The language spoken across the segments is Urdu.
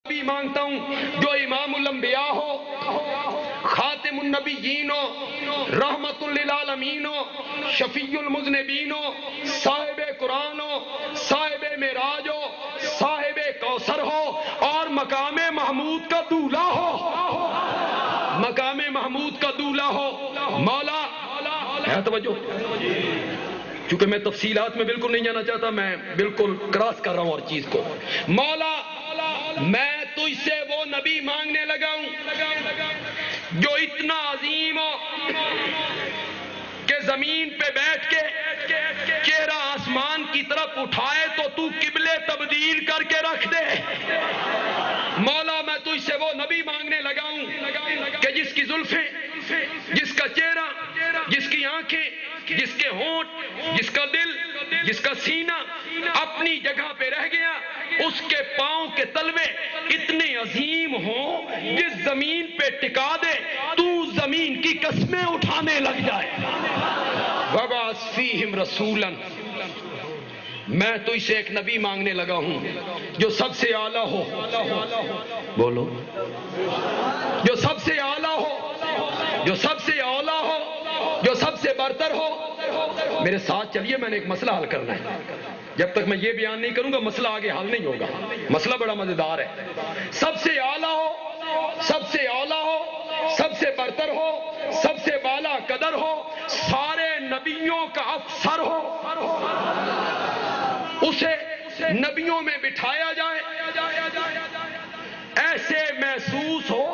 بھی مانگتا ہوں جو امام الانبیاء ہو، خاتم النبیین ہو، رحمت للعالمین ہو، شفیع المذنبین ہو، صاحب قرآن ہو، صاحب معراج ہو، صاحب کوثر ہو، اور مقام محمود کا دولہ ہو، مقام محمود کا دولہ ہو۔ مولا ہے توجہ، چونکہ میں تفصیلات میں بالکل نہیں جانا چاہتا، میں بالکل کراس کر رہا ہوں ہر چیز کو۔ مولا میں تجھ سے وہ نبی مانگنے لگا ہوں جو اتنا عظیم ہو کہ زمین پہ بیٹھ کے چہرہ آسمان کی طرف اٹھائے تو تو قبلے تبدیل کر کے رکھ دے۔ مولا میں تجھ سے وہ نبی مانگنے لگا ہوں کہ جس کی زلفیں، جس کا چہرہ، جس کی آنکھیں، جس کے ہونٹ، جس کا دل، جس کا سینہ اپنی جگہ پہ رہ گیا، اس کے پاؤں کے تلوے اتنے عظیم ہوں جس زمین پہ ٹکا دے تو زمین کی قسمیں اٹھانے لگ جائے۔ وَبَعَثْ فِيهِمْ رَسُولًا، میں تو اسے ایک نبی مانگنے لگا ہوں جو سب سے اعلیٰ ہو، بولو، جو سب سے اعلیٰ ہو، جو سب سے اولیٰ ہو، جو سب سے برتر ہو۔ میرے ساتھ چلیے، میں نے ایک مسئلہ حل کرنا ہے۔ جب تک میں یہ بیان نہیں کروں گا مسئلہ آگے حل نہیں ہوگا۔ مسئلہ بڑا مزیدار ہے۔ سب سے اعلیٰ ہو، سب سے اولیٰ ہو، سب سے برتر ہو، سب سے بالا قدر ہو، سارے نبیوں کا افسر ہو، اسے نبیوں میں بٹھایا جائے، ایسے محسوس ہو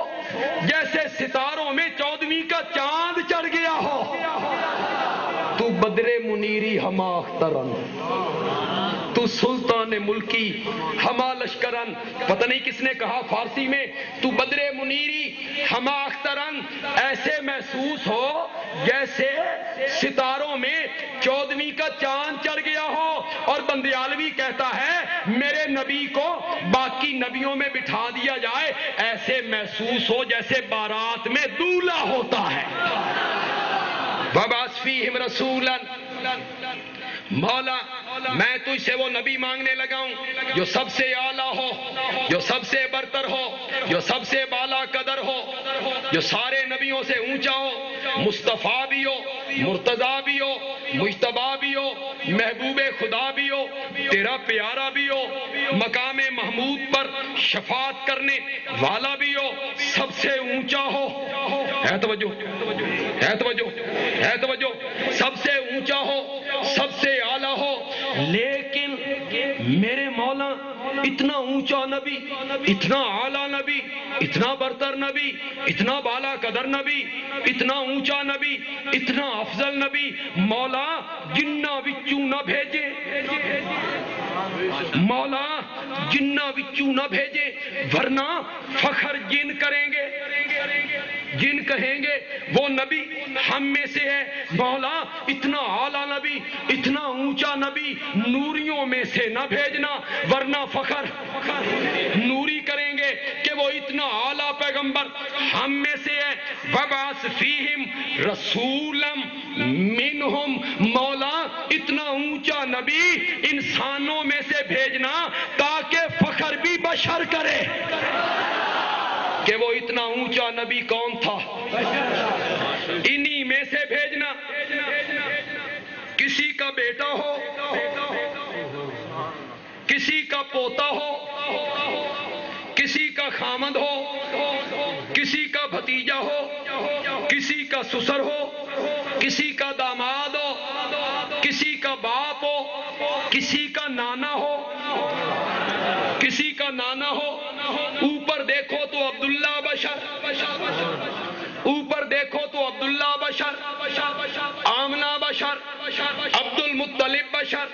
جیسے ستاروں میں 14ویں کا چاند چڑھ گیا ہو۔ تو بدر منیری ہما اخترن، تو سلطان ملکی ہما لشکرن۔ پتہ نہیں کس نے کہا فارسی میں، تو بدر منیری ہما اخترن، ایسے محسوس ہو جیسے ستاروں میں 14ویں کا چاند چڑھ گیا ہو۔ اور بندیالوی کہتا ہے میرے نبی کو باقی نبیوں میں بٹھا دیا جائے، ایسے محسوس ہو جیسے بارات میں دولہا ہوتا ہے۔ وَبَعَثْ فِيهِمْ رَسُولًا، مولا میں تجھ سے وہ نبی مانگنے لگا ہوں جو سب سے اعلیٰ ہو، جو سب سے برتر ہو، جو سب سے بالا قدر ہو، جو سارے نبیوں سے اونچا ہو، مصطفیٰ بھی ہو، مرتضیٰ بھی ہو، مجتبیٰ بھی ہو، محبوب خدا بھی ہو، تیرا پیارا بھی ہو، مقام محمود پر شفاعت کرنے والا بھی ہو، سب سے اونچا ہو۔ ہے توجہ، ہے توجہ، ہے توجہ، سب سے اونچا ہو، سب سے اعلیٰ ہو۔ لیکن میرے مولا اتنا اونچا نبی، اتنا اعلیٰ نبی، اتنا برتر نبی، اتنا بالا قدر نبی، اتنا اونچا نبی، اتنا افضل نبی، مولا جنہ وچوں نہ بھیجے، مولا جنہ وچوں نہ بھیجے، ورنہ فخر جن کریں گے، جن کہیں گے وہ نبی ہم میں سے ہے۔ مولا اتنا اعلیٰ نبی، اتنا اونچا نبی نوریوں میں سے نہ بھیجنا، ورنہ فخر نوری کریں گے کہ وہ اتنا اعلیٰ پیغمبر ہم میں سے ہے۔ وَبَعَثْ فِيهِمْ رَسُولًا مِّنْهُمْ، مولا اتنا اونچا نبی انسانوں میں سے بھیجنا تاکہ فخر بھی بشر کرے کہ وہ اتنا اونچا نبی کون تھا۔ انہی میں سے بھیجنا، کسی کا بیٹا ہو، کسی کا پوتا ہو، کسی کا خامد ہو، کسی کا بھتیجا ہو، کسی کا سسر ہو، کسی کا داماد ہو، کسی کا باپ ہو، کسی کا نانا ہو، کسی کا نانا ہو۔ اوپر دیکھو تو عبداللہ بشر، اوپر دیکھو تو عبداللہ بشر، آمنہ بشر، عبد المطلب بشر۔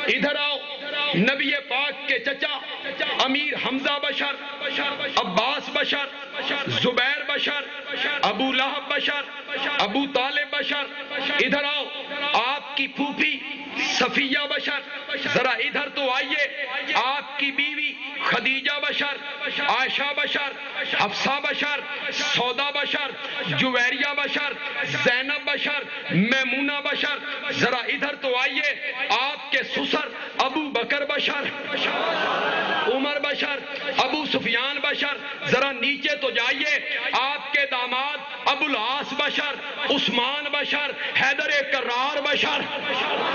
ادھر آؤ، نبی پاک کے چچا امیر حمزہ بشر، عباس بشر، زبیر بشر، ابو لہب بشر، ابو طالب بشر۔ ادھر آؤ، آپ کی پھوپھی صفیہ بشر۔ ذرا ادھر تو آئیے، آپ کی بیوی خدیجہ بشر، عائشہ بشر، حفصہ بشر، سودا بشر، جویریہ بشر، زینب بشر، میمونہ بشر. ذرا ادھر تو آئیے. آپ کے سسر ابو بکر بشر، عمر بشر، ابو سفیان بشر. ذرا نیچے تو جائیے. آپ کے داماد ابو العاص بشر، عثمان بشر، حیدر کرار بشر.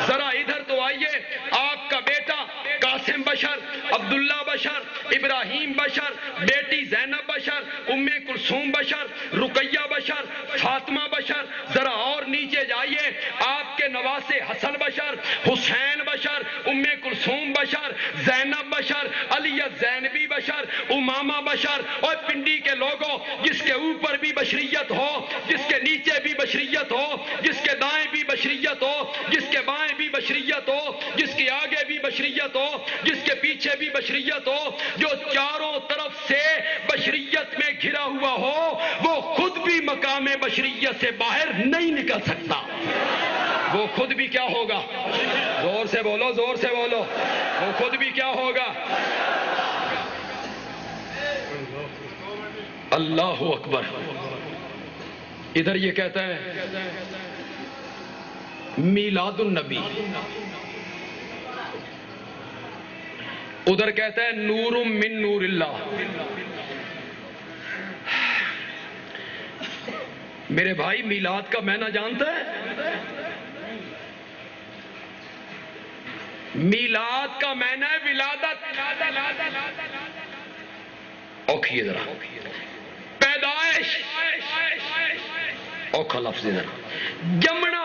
ذرا ادھر تو آئیے. آپ کا بیٹا قاسم بشر، عبداللہ بشر، ابراہیم بشر، بیٹی زینب بشر، ام کلثوم بشر، رقیہ بشر، فاطمہ بشر. ذرا اور نیچے جائیے. آپ کے نواسے حسن بشر، حسین بشر، ام کلثوم بشر، زینب بشر، علی زینبی بشر، امامہ بشر. اور پنڈی کے لوگوں، جس کے اوپر بھی بشریت ہو، جس کے نیچے بھی بشریت ہو، جس کے دائیں بھی بشریت ہو، جس کے بائیں بھی بشریت ہو، جس کے آگے بھی بشریت ہو، جس کے پیچھے بھی بشریت ہو، جو چاروں طرف سے بشریت میں گھرا ہوا ہو، وہ خود بھی مقام بشریت سے باہر نہیں نکل سکتا. وہ خود بھی کیا ہوگا؟ زور سے بولو، زور سے بولو. وہ خود بھی کیا ہوگا؟ اللہ اکبر. ادھر یہ کہتا ہے میلاد النبی، ادھر کہتا ہے نور من نور اللہ. میرے بھائی میلاد کا معنی جانتا ہے؟ میلاد کا معنی ہے ولادت. اوکھیے ذرا پیدائش. اوکھا لفظ ذرا جمنا.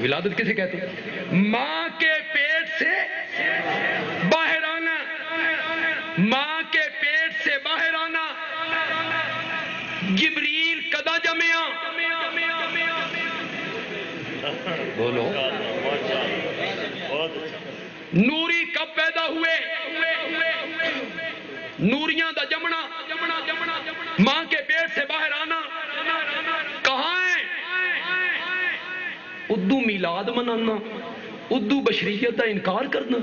ولادت کسے کہتے ہیں؟ ماں کے پیٹ سے باہر آنا. ماں کے پیٹ سے باہر آنا. جبریل کدا جمیا؟ بولو. نوری کب پیدا ہوئے؟ نوریاں دا جمنا. ماں کے پیٹ سے باہر آنا کہاں ہے؟ ادو میلاد منانا، ادو بشریت کا انکار کرنا.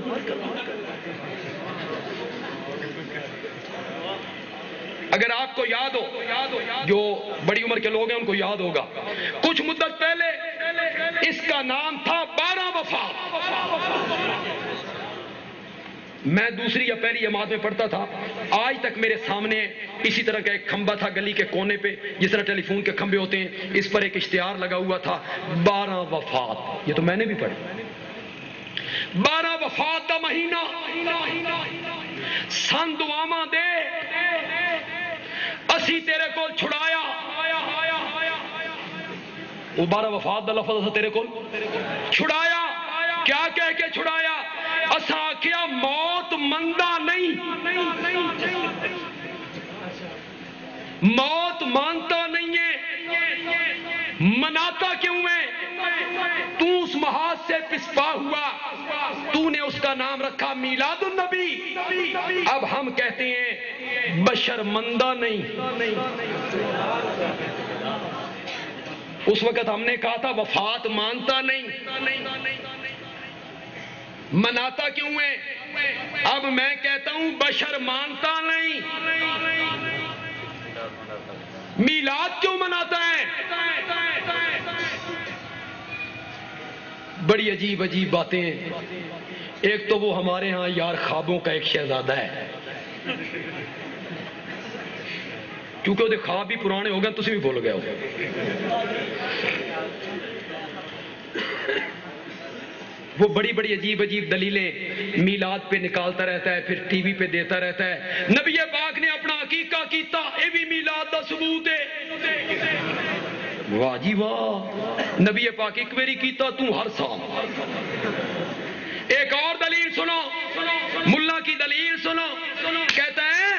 اگر آپ کو یاد ہو، جو بڑی عمر کے لوگ ہیں ان کو یاد ہوگا، کچھ مدت پہلے اس کا نام تھا 12 وفات. میں دوسری یا پہلی جماعت میں پڑھتا تھا. آج تک میرے سامنے اسی طرح کا ایک کھمبا تھا گلی کے کونے پہ، جس طرح ٹیلی فون کے کھمبے ہوتے ہیں، اس پر ایک اشتہار لگا ہوا تھا 12 وفات. یہ تو میں نے بھی پڑھی. 12 وفات دا مہینہ سن دعاواں دے اسی تیرے کو چھڑایا. وہ 12 وفات دا لفظ اسا تیرے کو چھڑایا. کیا کہہ کے چھڑایا؟ اسا کیا موت مندہ نہیں، موت مانتا نہیں ہے. مناتا کیوں ہے؟ تو اس محاذ سے پسپا ہوا، تو نے اس کا نام رکھا میلاد النبی. اب ہم کہتے ہیں بشر مندہ نہیں. اس وقت ہم نے کہا تھا وفات مانتا نہیں. مناتا کیوں ہے؟ اب میں کہتا ہوں بشر مانتا نہیں. میلاد کیوں مناتا ہے؟ بڑی عجیب عجیب باتیں ہیں. ایک تو وہ ہمارے ہاں یار خوابوں کا ایک شہزادہ ہے، کیونکہ وہ خواب بھی پرانے ہو گئے، تسی بھی بھول گئے ہو. وہ بڑی بڑی عجیب عجیب دلیلیں میلاد پہ نکالتا رہتا ہے، پھر ٹی وی پہ دیتا رہتا ہے. نبی پاک نے اپنا عقیقہ کیتا، یہ بھی میلاد دا ثبوت ہے. واہ جی واہ. نبی پاک ایک ویری کیتا، تو ہر سال. ایک اور دلیل سنو، ملا کی دلیل سنو. کہتا ہے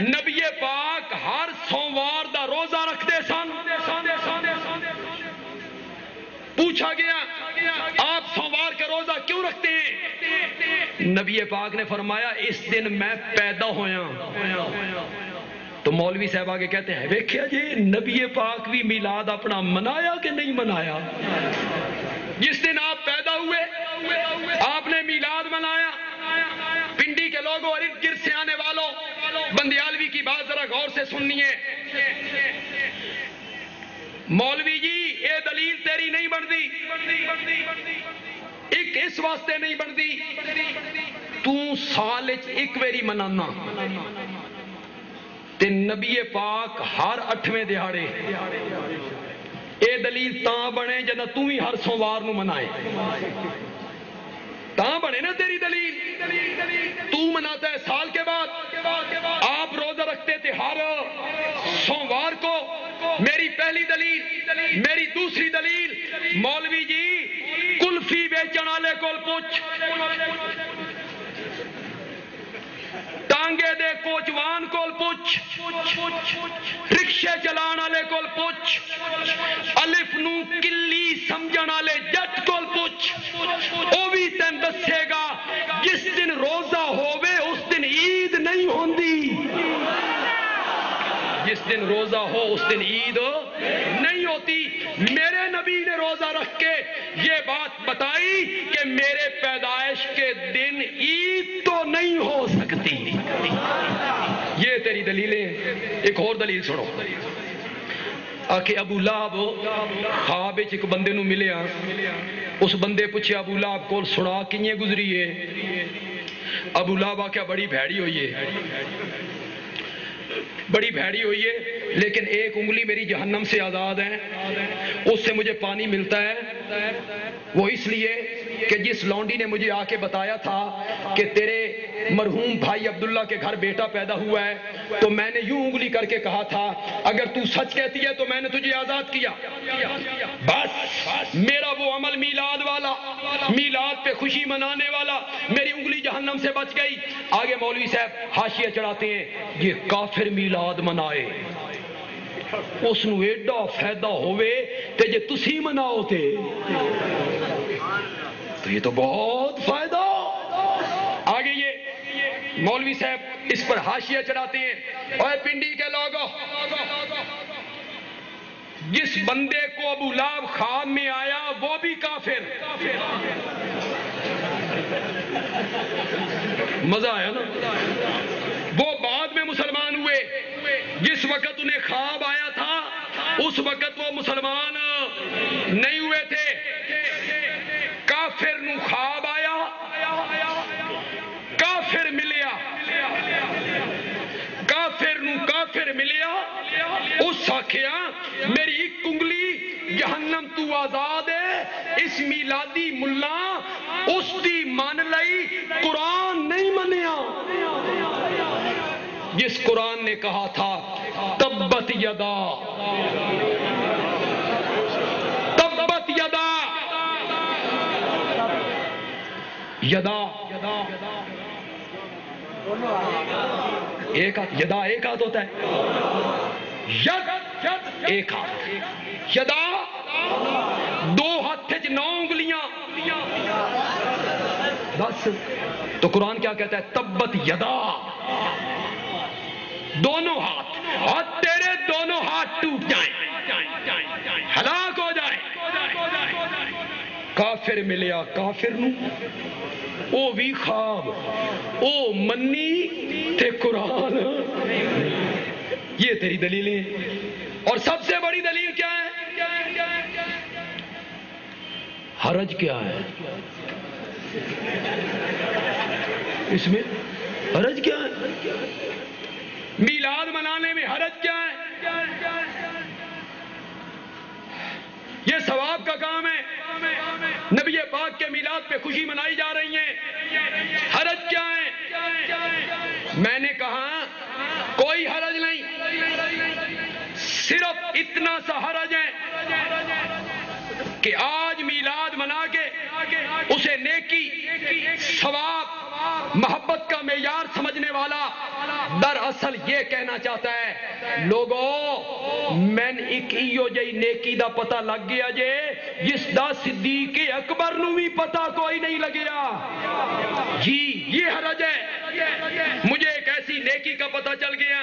نبی پاک ہر سوموار دا روزہ رکھتے سن. پوچھا گیا آپ سوموار کا روزہ کیوں رکھتے ہیں؟ نبی پاک نے فرمایا اس دن میں پیدا ہویا. تو مولوی صاحب آگے کہتے ہیں ویکھیا جی نبی پاک بھی میلاد اپنا منایا کہ نہیں منایا؟ جس دن آپ پیدا ہوئے آپ نے پنڈی کے لوگوں اور ارد گرد سے آنے والوں، بندیالوی کی بات ذرا غور سے سنیے۔ مولوی جی اے دلیل تیری نہیں بنتی، ایک اس واسطے نہیں بنتی تو سال ایک ویری منانا تے نبی پاک ہر 8ویں دہاڑے، اے دلیل تاں بنے جنہ تو ہی ہر سوموار نو منائے، تاں بنے نا تیری دلیل۔ تو مناتا ہے سال کے بعد، آپ روزہ رکھتے تھے ہر سوموار کو۔ میری پہلی دلیل، میری دوسری دلیل، مولوی جی کلفی بیچن والے کول پوچھ، ٹانگے دے کوچوان کول پوچھ، رکشے چلان والے کول پوچھ، الف نو کلی سمجھن والے جٹ کول پوچھ، او بھی تین دسے گا جس دن روزہ ہووے اس دن عید نہیں ہوندی، جس دن روزہ ہو اس دن عید نہیں ہوتی۔ میرے نبی نے روزہ رکھ کے یہ بات بتائی کہ میرے پیدائش کے دن عید تو نہیں ہو سکتی۔ یہ تیری دلیلیں۔ ایک اور دلیل سنو، آکے ابو لہب خواب وچ ایک بندے نو ملیا، اس بندے پوچھے ابو لہب کول سنا کیے گزری ہے؟ ابو لہب آکھیا بڑی بھیڑی ہوئی ہے، بڑی بھیڑی ہوئی ہے، لیکن ایک انگلی میری جہنم سے آزاد ہے، اس سے مجھے پانی ملتا ہے، وہ اس لیے کہ جس لونڈی نے مجھے آ کے بتایا تھا کہ تیرے مرحوم بھائی عبداللہ کے گھر بیٹا پیدا ہوا ہے، تو میں نے یوں انگلی کر کے کہا تھا اگر تو سچ کہتی ہے تو میں نے تجھے آزاد کیا۔ بس میرا وہ عمل میلاد والا، میلاد پہ خوشی منانے والا، میری انگلی جہنم سے بچ گئی۔ آگے مولوی صاحب حاشیہ چڑھاتے ہیں یہ کافر میلاد منائے، اس نو ایڈا فائدہ ہوئے تے جے تسی مناؤ تے تو یہ تو بہت فائدہ۔ آگے یہ مولوی صاحب اس پر حاشیہ چڑھاتے ہیں اے پنڈی کے لوگوں، جس بندے کو ابو لہب خواب میں آیا وہ بھی کافر۔ مزہ آیا نا؟ وہ بعد میں مسلمان ہوئے، جس وقت انہیں خواب آیا تھا اس وقت وہ مسلمان نہیں ہوئے تھے۔ کافر نو خواب آیا، کافر ملیا، کافر نو کافر ملیا، اس آکھیا میری ایک انگلی جہنم تو آزاد ہے، اس میلادی ملا اس دی مان لئی، قرآن نہیں منیا، جس قرآن نے کہا تھا تبت یدا، تبت یدا، یدا ایک ہاتھ، یدا ایک ہاتھ ہوتا ہے، ید ایک ہاتھ، یدا دو ہاتھ 9 انگلیاں، بس تو قرآن کیا کہتا ہے تبت یدا، دونوں ہاتھ، اور تیرے دونوں ہاتھ ٹوٹ جائیں، ہلاک ہو جائیں۔ کافر ملیا کافر نو، او بھی خواب، او منی تے قرآن۔ یہ تیری دلیلیں۔ اور سب سے بڑی دلیل کیا ہے؟ حرج کیا ہے اس میں؟ حرج کیا ہے؟ میلاد منانے میں حرج کیا ہے؟ یہ ثواب کا کام ہے، نبی پاک کے میلاد پہ خوشی منائی جا رہی ہے، حرج کیا ہے؟ میں نے کہا کوئی حرج نہیں، صرف اتنا سا حرج ہے کہ آج میلاد منا کے اسے نیکی، ثواب، محبت کا معیار سمجھنے والا دراصل یہ کہنا چاہتا ہے لوگوں میں ایک ایو جئی نیکی دا پتہ لگ گیا جے جس دا صدیق اکبر نو بھی پتہ کوئی نہیں لگیا۔ جی یہ حرج ہے، مجھے ایک ایسی نیکی کا پتہ چل گیا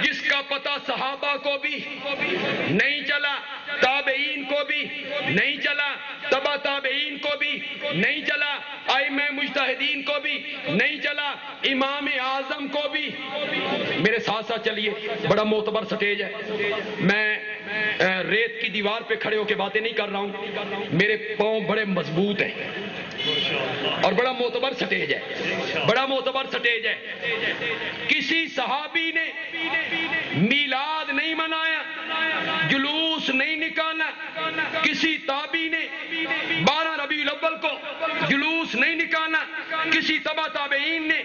جس کا پتہ صحابہ کو بھی نہیں چلا، تابعین کو بھی نہیں چلا، تبع تابعین کو بھی نہیں چلا، ائمہ مجتہدین کو بھی نہیں چلا، امام اعظم کو بھی۔ میرے ساتھ ساتھ چلیے، بڑا معتبر سٹیج ہے، میں ریت کی دیوار پہ کھڑے ہو کے باتیں نہیں کر رہا ہوں، میرے پاؤں بڑے مضبوط ہیں اور بڑا معتبر سٹیج ہے، بڑا معتبر سٹیج ہے۔ کسی صحابی نے میلاد نہیں منایا، جلوس نہیں نکالا، کسی تابعی نے 12 ربیع الاول کو جلوس نہیں نکالا، کسی تبع تابعین نے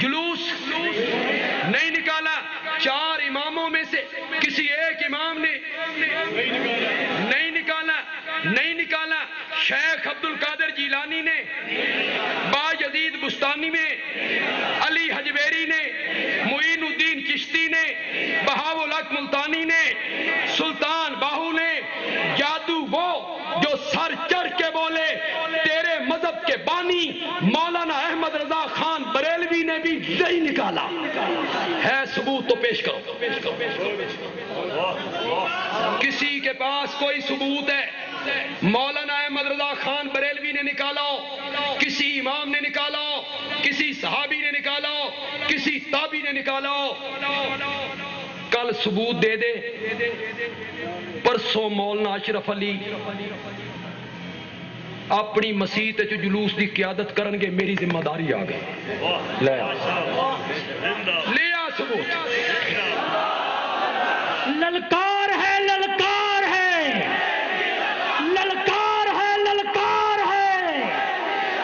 جلوس نہیں نکالا، 4 اماموں میں سے کسی ایک امام نے نہیں نکالا، شیخ عبد القادر جیلانی نے، با یزید بستانی نے، علی حجویری نے، معین الدین چشتی نے، بہاء الحق ملتانی نے، سلطان باہو نے، جادو وہ جو سر چڑھ کے بولے تیرے مذہب کے بانی مولانا احمد رضا خان بریلوی نے بھی نہیں نکالا ہے، ثبوت تو پیش کرو۔ کسی کے پاس کوئی ثبوت ہے؟ مولانا احمد رضا خان بریلوی نے نکالا ہو، کسی امام نے نکالا ہو، کسی صحابی نے نکالا ہو، کسی تابعی نے نکالا ہو، کل ثبوت دے دے۔ پرسوں مولانا اشرف علی اپنی مسیت جو جلوس دی قیادت کرنگے، میری ذمہ داری آ گئی، لے آ ثبوت۔ للکار ہے، للکار ہے، للکار ہے، للکار ہے،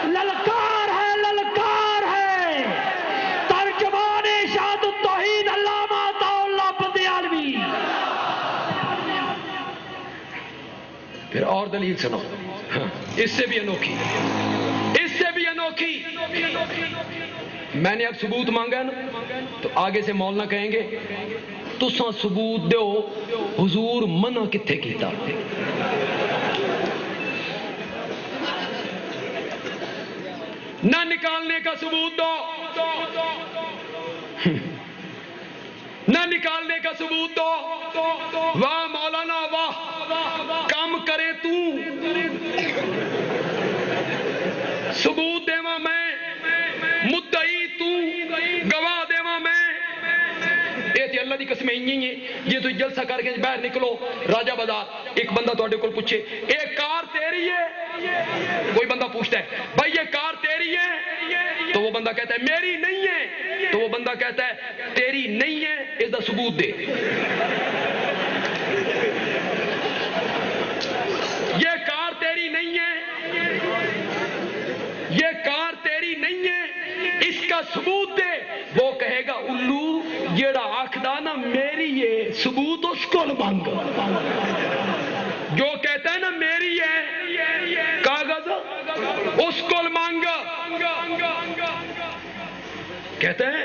للکار ہے، للکار ہے، ترجمان ارشاد التوحید علامہ عطا اللہ بندیالوی۔ پھر اور دلیل سنو، اس سے بھی انوکھی، اس سے بھی انوکھی۔ میں نے اب ثبوت مانگا نا، تو آگے سے مولانا کہیں گے تساں ثبوت دیو حضور منع کتھے کیتا، نہ نکالنے کا ثبوت دو، نہ نکالنے کا ثبوت دو۔ واہ مولانا واہ، کام کرے تو ثبوت دیواں میں، مدعی تو، گواہ دیواں میں۔ اے تے اللہ دی قسم ہی ہے، یہ تو جلسہ کر کے باہر نکلو راجہ بازار، ایک بندہ تواڈے کول پوچھے اے کار تیری ہے، کوئی بندہ پوچھتا ہے بھائی یہ کار تیری ہے، تو وہ بندہ کہتا ہے میری نہیں ہے، تو وہ بندہ کہتا ہے تیری نہیں ہے، اس دا ثبوت دے۔ یہ کار تیری نہیں ہے، یہ کار تیری نہیں ہے، اس کا ثبوت دے۔ وہ کہے گا الو جیڑا آکھدا نا میری ہے، ثبوت اس کو مانگ۔ جو کہتا ہے نا میری ہے کاغذ اس کو مانگ، کہتا ہے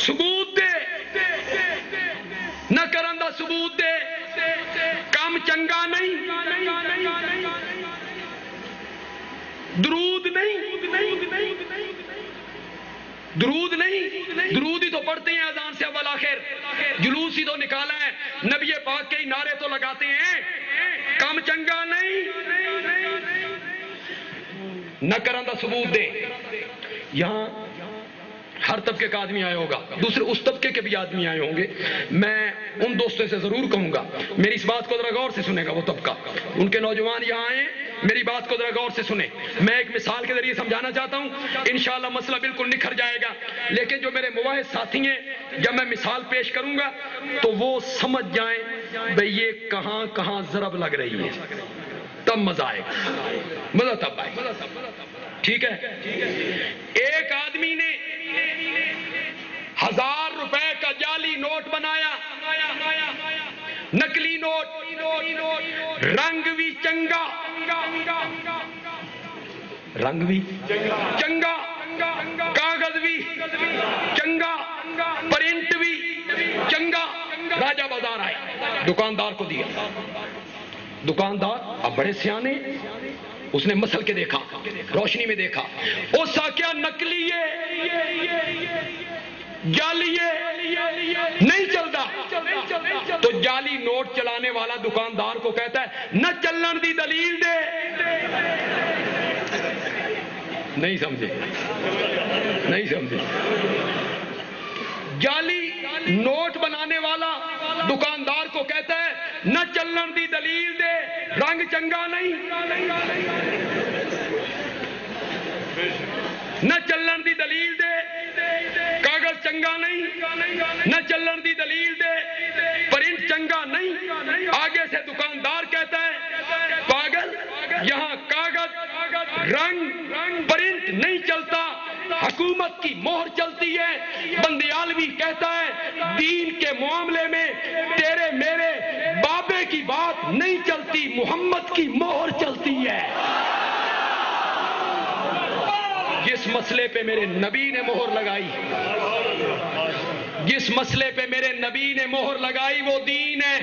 ثبوت دے، نہ کرن دا ثبوت دے، کام چنگا نہیں، درود نہیں، درود ہی تو پڑھتے ہیں اذان سے اول آخر، جلوس ہی تو نکالا ہے، نبی پاک کے ہی نعرے تو لگاتے ہیں، کام چنگا نہیں، نہ کرن دا ثبوت دے۔ یہاں ہر طبقے کا آدمی آیا ہوگا، دوسرے اس طبقے کے بھی آدمی آئے ہوں گے، میں ان دوستوں سے ضرور کہوں گا میری اس بات کو ذرا غور سے سنے گا، وہ طبقہ ان کے نوجوان یہاں آئے، میری بات کو ذرا غور سے سنیں، میں ایک مثال کے ذریعے سمجھانا چاہتا ہوں، انشاءاللہ مسئلہ بالکل نکھر جائے گا، لیکن جو میرے مواحد ساتھی ہیں جب میں مثال پیش کروں گا تو وہ سمجھ جائیں بھئی یہ کہاں کہاں ضرب لگ رہی ہے، تب مزہ آئے گا، مزہ تب آئے گا، ٹھیک ہے۔ ایک آدمی نے 1000 روپے کا جعلی نوٹ بنایا، نقلی نوٹ، رنگ بھی چنگا، رنگ بھی چنگا، کاغذ بھی چنگا، پرنٹ بھی چنگا، راجہ بازار آئے، دکاندار کو دیا، دکاندار اب بڑے سیانے، اس نے مسل کے دیکھا، روشنی میں دیکھا، اس کیا نکلی ہے، جعلی ہے، نہیں چلتا، تو جعلی نوٹ چلانے والا دکاندار کو کہتا ہے نہ چلن دی دلیل دے. نہیں سمجھے؟ نہیں سمجھے؟ جعلی نوٹ بنانے والا دکاندار کو کہتا ہے نہ چلن دی دلیل دے، رنگ چنگا نہیں، نہ چلن دی دلیل دے، کاغذ چنگا نہیں، نہ چلن دی دلیل دے، پرنٹ چنگا نہیں. آگے سے دکاندار کہتا ہے پاگل، یہاں کاغذ، رنگ، پرنٹ نہیں چلتا، حکومت کی مہر چلتی ہے. بندیالوی کہتا ہے دین کے معاملے میں تیرے میرے بابے کی بات نہیں چلتی، محمد کی مہر چلتی ہے. جس مسئلے پہ میرے نبی نے مہر لگائی، جس مسئلے پہ میرے نبی نے مہر لگائی وہ دین ہے.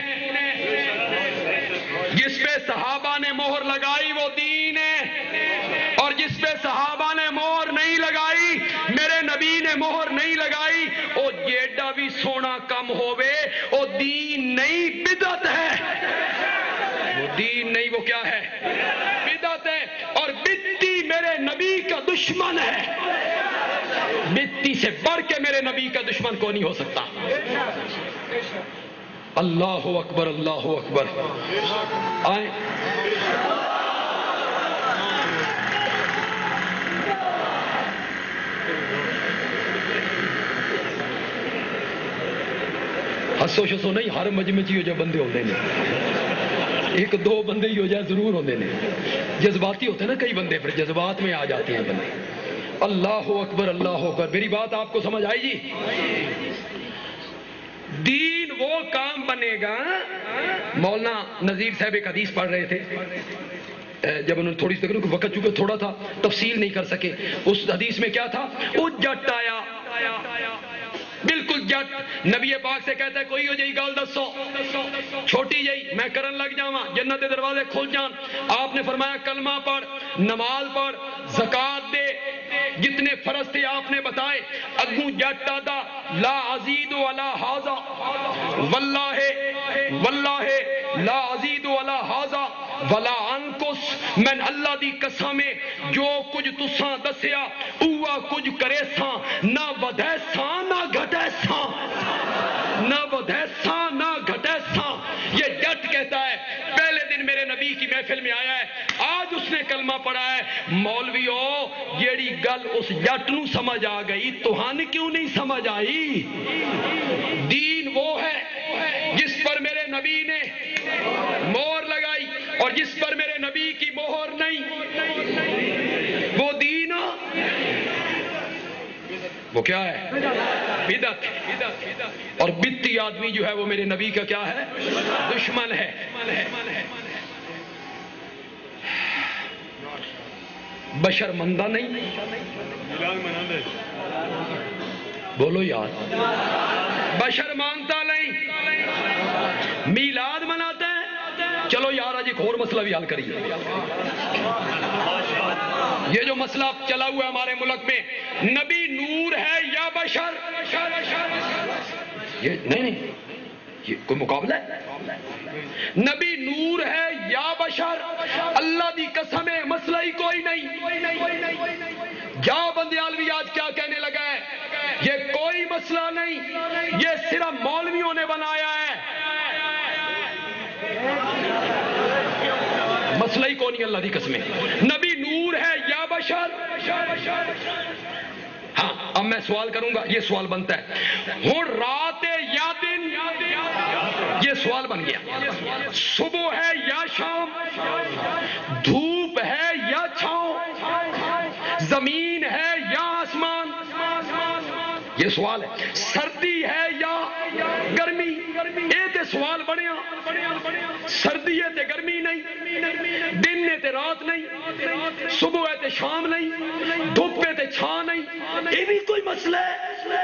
جس پہ صحابہ نے مہر لگائی وہ دین ہے. اور جس پہ صحابہ نے مہر نہیں لگائی، میرے نبی نے مہر نہیں لگائی، وہ جیڈا بھی سونا کم ہوئے وہ دین نہیں، بدعت ہے. وہ دین نہیں، وہ کیا ہے؟ بدعت ہے. اور بدتی میرے نبی کا دشمن ہے. بدتی سے بڑھ کے میرے نبی کا دشمن کو نہیں ہو سکتا. اللہ اکبر، اللہ اکبر. آئیں ہسو شسو نہیں، ہر مجمع چ ہو جائے بندے ہوتے ہیں، ایک دو بندے ہی ہو جائے ضرور ہوتے ہیں. جذباتی ہوتے ہیں نا کئی بندے، پھر جذبات میں آ جاتے ہیں بندے. اللہ اکبر، اللہ اکبر. میری بات آپ کو سمجھ آئی جی؟ دین وہ کام بنے گا. مولانا نذیر صاحب ایک حدیث پڑھ رہے تھے، جب انہوں نے تھوڑی سی وقت چکے تھوڑا تھا تفصیل نہیں کر سکے. اس حدیث میں کیا تھا؟ وہ جٹ آیا، بالکل جٹ، نبی پاک سے کہتا ہے کوئی ہو جائی گل دسو، چھوٹی جائی میں کرن لگ جاواں، جنت دے دروازے کھل جان. آپ نے فرمایا کلمہ پڑھ، نماز پڑھ، زکات دے، جتنے فرض تھے آپ نے بتائے. اگوں جٹ آدا لا ازید ولا ھذا، واللہ واللہ لا ازید ولا ھذا ولا انقص. میں اللہ دی قسم ہے جو کچھ تساں دسیا اوہ کچھ کرے ساں، نہ ودھے ساں نہ گھٹے ساں، نہ ودھے ساں نہ گھٹے ساں. یہ جٹ کہتا ہے پہلے دن میرے نبی کی محفل میں آیا ہے، آج اس نے کلمہ پڑھا ہے. مولویو جیڑی گل اس جٹ نو سمجھ آ گئی تہان کیوں نہیں سمجھ آئی؟ دین وہ ہے جس پر میرے نبی نے مہر لگائی، اور جس پر میرے نبی کی مہر نہیں، وہ دین وہ کیا ہے؟ بدعت. اور بدتی آدمی جو ہے وہ میرے نبی کا کیا ہے؟ دشمن ہے. بشر مندہ نہیں، بولو یار، بشر مانتا نہیں، میلاد مناتا ہے. چلو یار آج ایک اور مسئلہ بھی حل کریے. یہ جو مسئلہ چلا ہوا ہے ہمارے ملک میں، نبی نور ہے یا بشر؟ یہ نہیں، یہ کوئی مقابلہ ہے؟ نبی نور ہے یا بشر؟ اللہ دی قسم ہے مسئلہ ہی کوئی نہیں. جا بندیالوی آج کیا کہنے لگا ہے؟ یہ کوئی مسئلہ نہیں، یہ صرف مولویوں نے بنایا ہے. مسئلہ ہی کون نہیں، اللہ دی قسم ہے. نبی نور ہے یا بشر؟ ہاں اب میں سوال کروں گا، یہ سوال بنتا ہے ہوں رات یا دن، یہ سوال بن گیا. صبح ہے یا شام، دھوپ ہے یا چھاؤں، زمین ہے یا آسمان، یہ سوال ہے. سردی ہے یا گرمی، یہ تے سوال بنیا. سردی ہے تے گرمی نہیں، دن ہے تے رات نہیں، صبح ہے تے شام نہیں، دھوپ ہے تے چھاں نہیں. یہ بھی کوئی مسئلہ ہے؟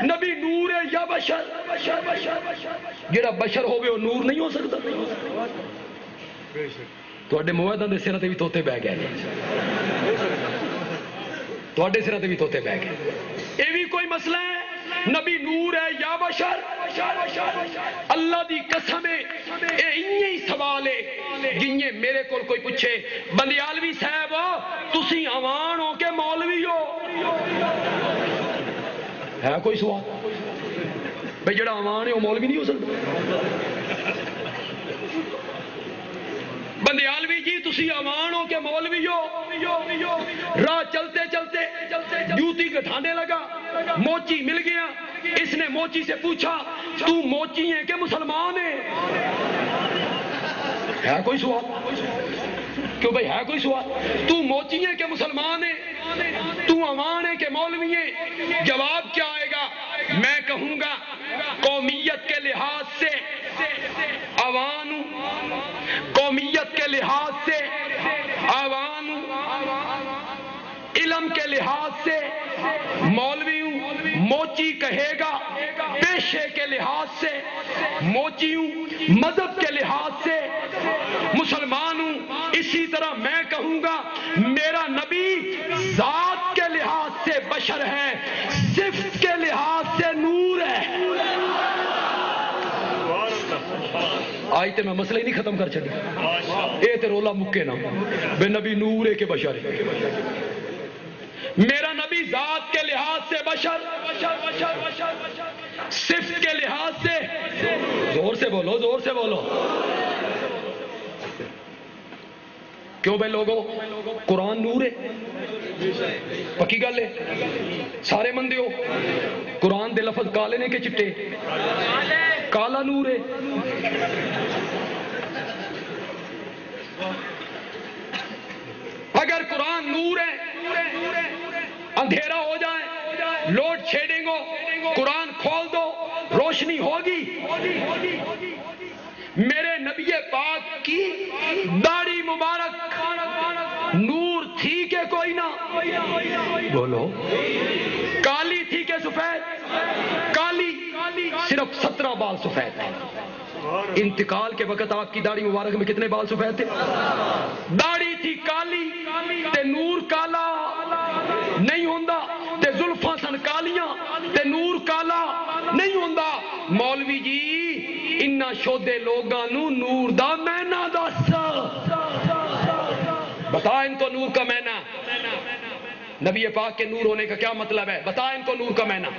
نبی نور ہے یا بشر؟ جڑا بشر ہوگے وہ نور نہیں ہو سکتا. تواڈے موعدہ دے سراں تے بھی توتے بہ گئے، تواڈے سراں تے بھی توتے بہ گئے. یہ بھی کوئی مسئلہ ہے؟ نبی نور ہے یا بشر؟ اللہ دی قسم ہے ہی سوال ہے جنہیں میرے کول کوئی پوچھے بندیالوی صاحب تسی عوان ہو کے مولوی ہو، ہے کوئی سوال؟ بھئی جڑا عوان ہے وہ مولوی نہیں ہو سکتا؟ بندیالوی جی تسی عوان ہو کے مولوی ہو، راہ چلتے چلتے جوتی گٹھانے لگا، موچی مل گیا، اس نے موچی سے پوچھا تو موچی ہے کہ مسلمان ہے کوئی سوال؟ کیوں بھئی ہے کوئی سوال؟ تو موچی ہے کہ مسلمان ہے، تو عوان ہے کہ مولوی ہے؟ جواب کیا آئے گا؟ میں کہوں گا قومیت کے لحاظ سے عوان ہوں، قومیت کے لحاظ سے عوان ہوں، علم کے لحاظ سے مولوی ہوں، موچی کہے گا پیشے کے لحاظ سے موچی ہوں، مذہب کے لحاظ سے مسلمان ہوں۔ اسی طرح میں کہوں گا میرا نبی ذات کے لحاظ سے بشر ہے، صفت کے لحاظ سے نور ہے۔ آج تے میں مسئلہ ہی نہیں ختم کر چکی، اے تے رولا مکے نا بے نبی نور ہے کہ بشر ہے۔ میرا نبی ذات کے لحاظ سے بشر، صفت کے لحاظ سے، زور سے بولو زور سے بولو، کیوں بھائی لوگوں قرآن نور ہے، پکی گل ہے، سارے مندے ہو قرآن دے لفظ کالے نے کہ چٹے؟ کالا نور ہے۔ اگر قرآن نور ہے اندھیرا ہو جائے، لوڈ شیڈنگ ہو، قرآن کھول دو روشنی ہوگی۔ میرے نبی پاک کی داڑھی مبارک نور تھی کہ کوئی نہ؟ بولو، کالی تھی کہ سفید؟ کالی، صرف 17 بال سفید تھے۔ انتقال کے وقت آپ کی داڑھی مبارک میں کتنے بال سفید تھے؟ داڑھی تھی کالی تے نور کالا نہیں ہوندا، تے زلفاں سن کالیاں تے نور کالا نہیں ہوندا۔ مولوی جی انہاں شودے لوگاں نو نور دا معنی دس، بتا ان کو نور کا معنی، نبی پاک کے نور ہونے کا کیا مطلب ہے؟ بتا ان کو نور کا معنی۔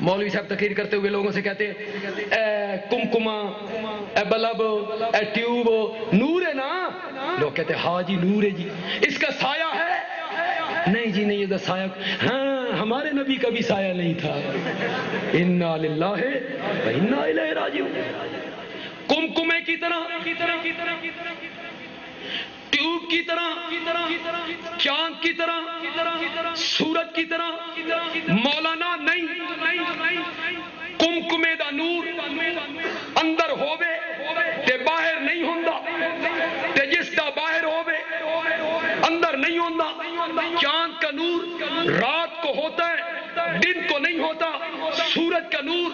مولوی صاحب تقریر کرتے ہوئے لوگوں سے کہتے اے کمکما، اے بلب، اے ٹیوب نور ہے نا؟ لوگ کہتے ہاں جی نور ہے جی۔ اس کا سایہ ہے؟ نہیں جی نہیں، یہ سایہ ہاں ہمارے نبی کا بھی سایہ نہیں تھا۔ انا للہ و انا الیہ راجعون۔ کمکمے کی طرح، ٹیوب کی طرح، چاند کی طرح، سورج کی طرح مولانا نہیں۔ کمکمے دا نور اندر ہووے تے باہر نہیں ہوندا، تے جس دا باہر ہووے اندر نہیں ہوندا۔ چاند کا نور رات کو ہوتا ہے دن کو نہیں ہوتا، سورج کا نور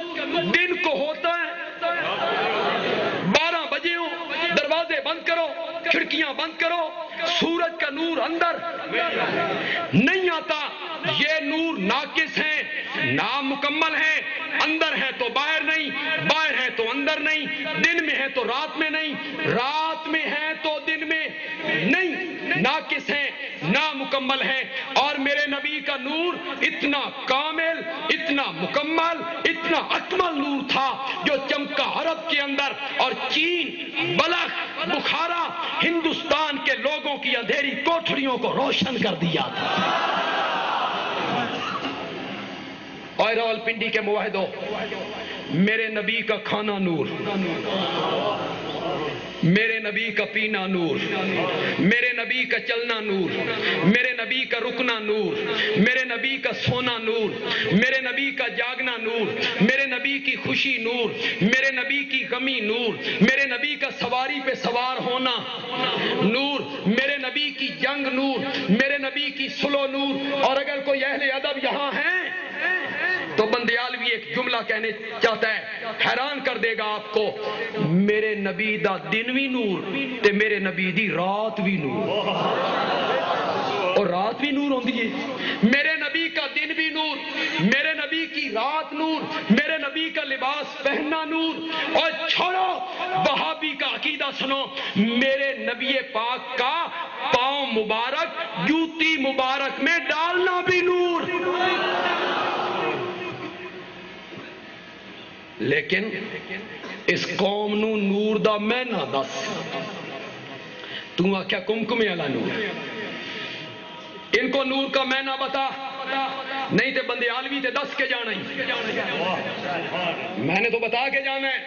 دن کو ہوتا ہے۔ 12 بجے ہو دروازے بند کرو، کھڑکیاں بند کرو، سورج کا نور اندر نہیں آتا۔ یہ نور ناقص ہیں، نامکمل ہیں، اندر ہے تو باہر نہیں، باہر ہے تو اندر نہیں، دن میں ہے تو رات میں نہیں، رات میں ہے تو دن میں نہیں، ناقص ہیں، نامکمل ہیں۔ اور میرے نبی کا نور اتنا کامل، اتنا مکمل، اتنا اکمل نور تھا جو چمکا عرب کے اندر اور چین، بلخ، بخارا، ہندوستان کے لوگوں کی اندھیری کوٹھریوں کو روشن کر دیا تھا۔ اور راولپنڈی کے موحدوں، میرے نبی کا کھانا نور، میرے نبی کا پینا نور، میرے نبی کا چلنا نور، میرے نبی کا رکنا نور، میرے نبی کا سونا نور، میرے نبی کا جاگنا نور، میرے نبی کی خوشی نور، میرے نبی کی غمی نور، میرے نبی کا سواری پہ سوار ہونا نور، میرے نبی کی جنگ نور، میرے نبی کی صلح نور۔ اور اگر کوئی اہل ادب یہاں ہے تو بندیالوی ایک جملہ کہنے چاہتا ہے، حیران کر دے گا آپ کو، میرے نبی دا دن بھی نور تے میرے نبی دی رات بھی نور، اور رات بھی نور ہوندی ہے۔ میرے نبی کا دن بھی نور، میرے نبی کی رات نور، میرے نبی نبی کا لباس پہننا نور، اور چھوڑو وہابی کا عقیدہ سنو، میرے نبی پاک کا پاؤں مبارک جوتی مبارک میں ڈالنا بھی نور۔ لیکن اس قوم نو نور دا میں نہ دس، تو آکھیا کمکمے والا نور، ان کو نور کا میں نہ بتا، نہیں تے بندے عالوی تے دس کے جانا ہی، میں نے تو بتا کے جانا ہے۔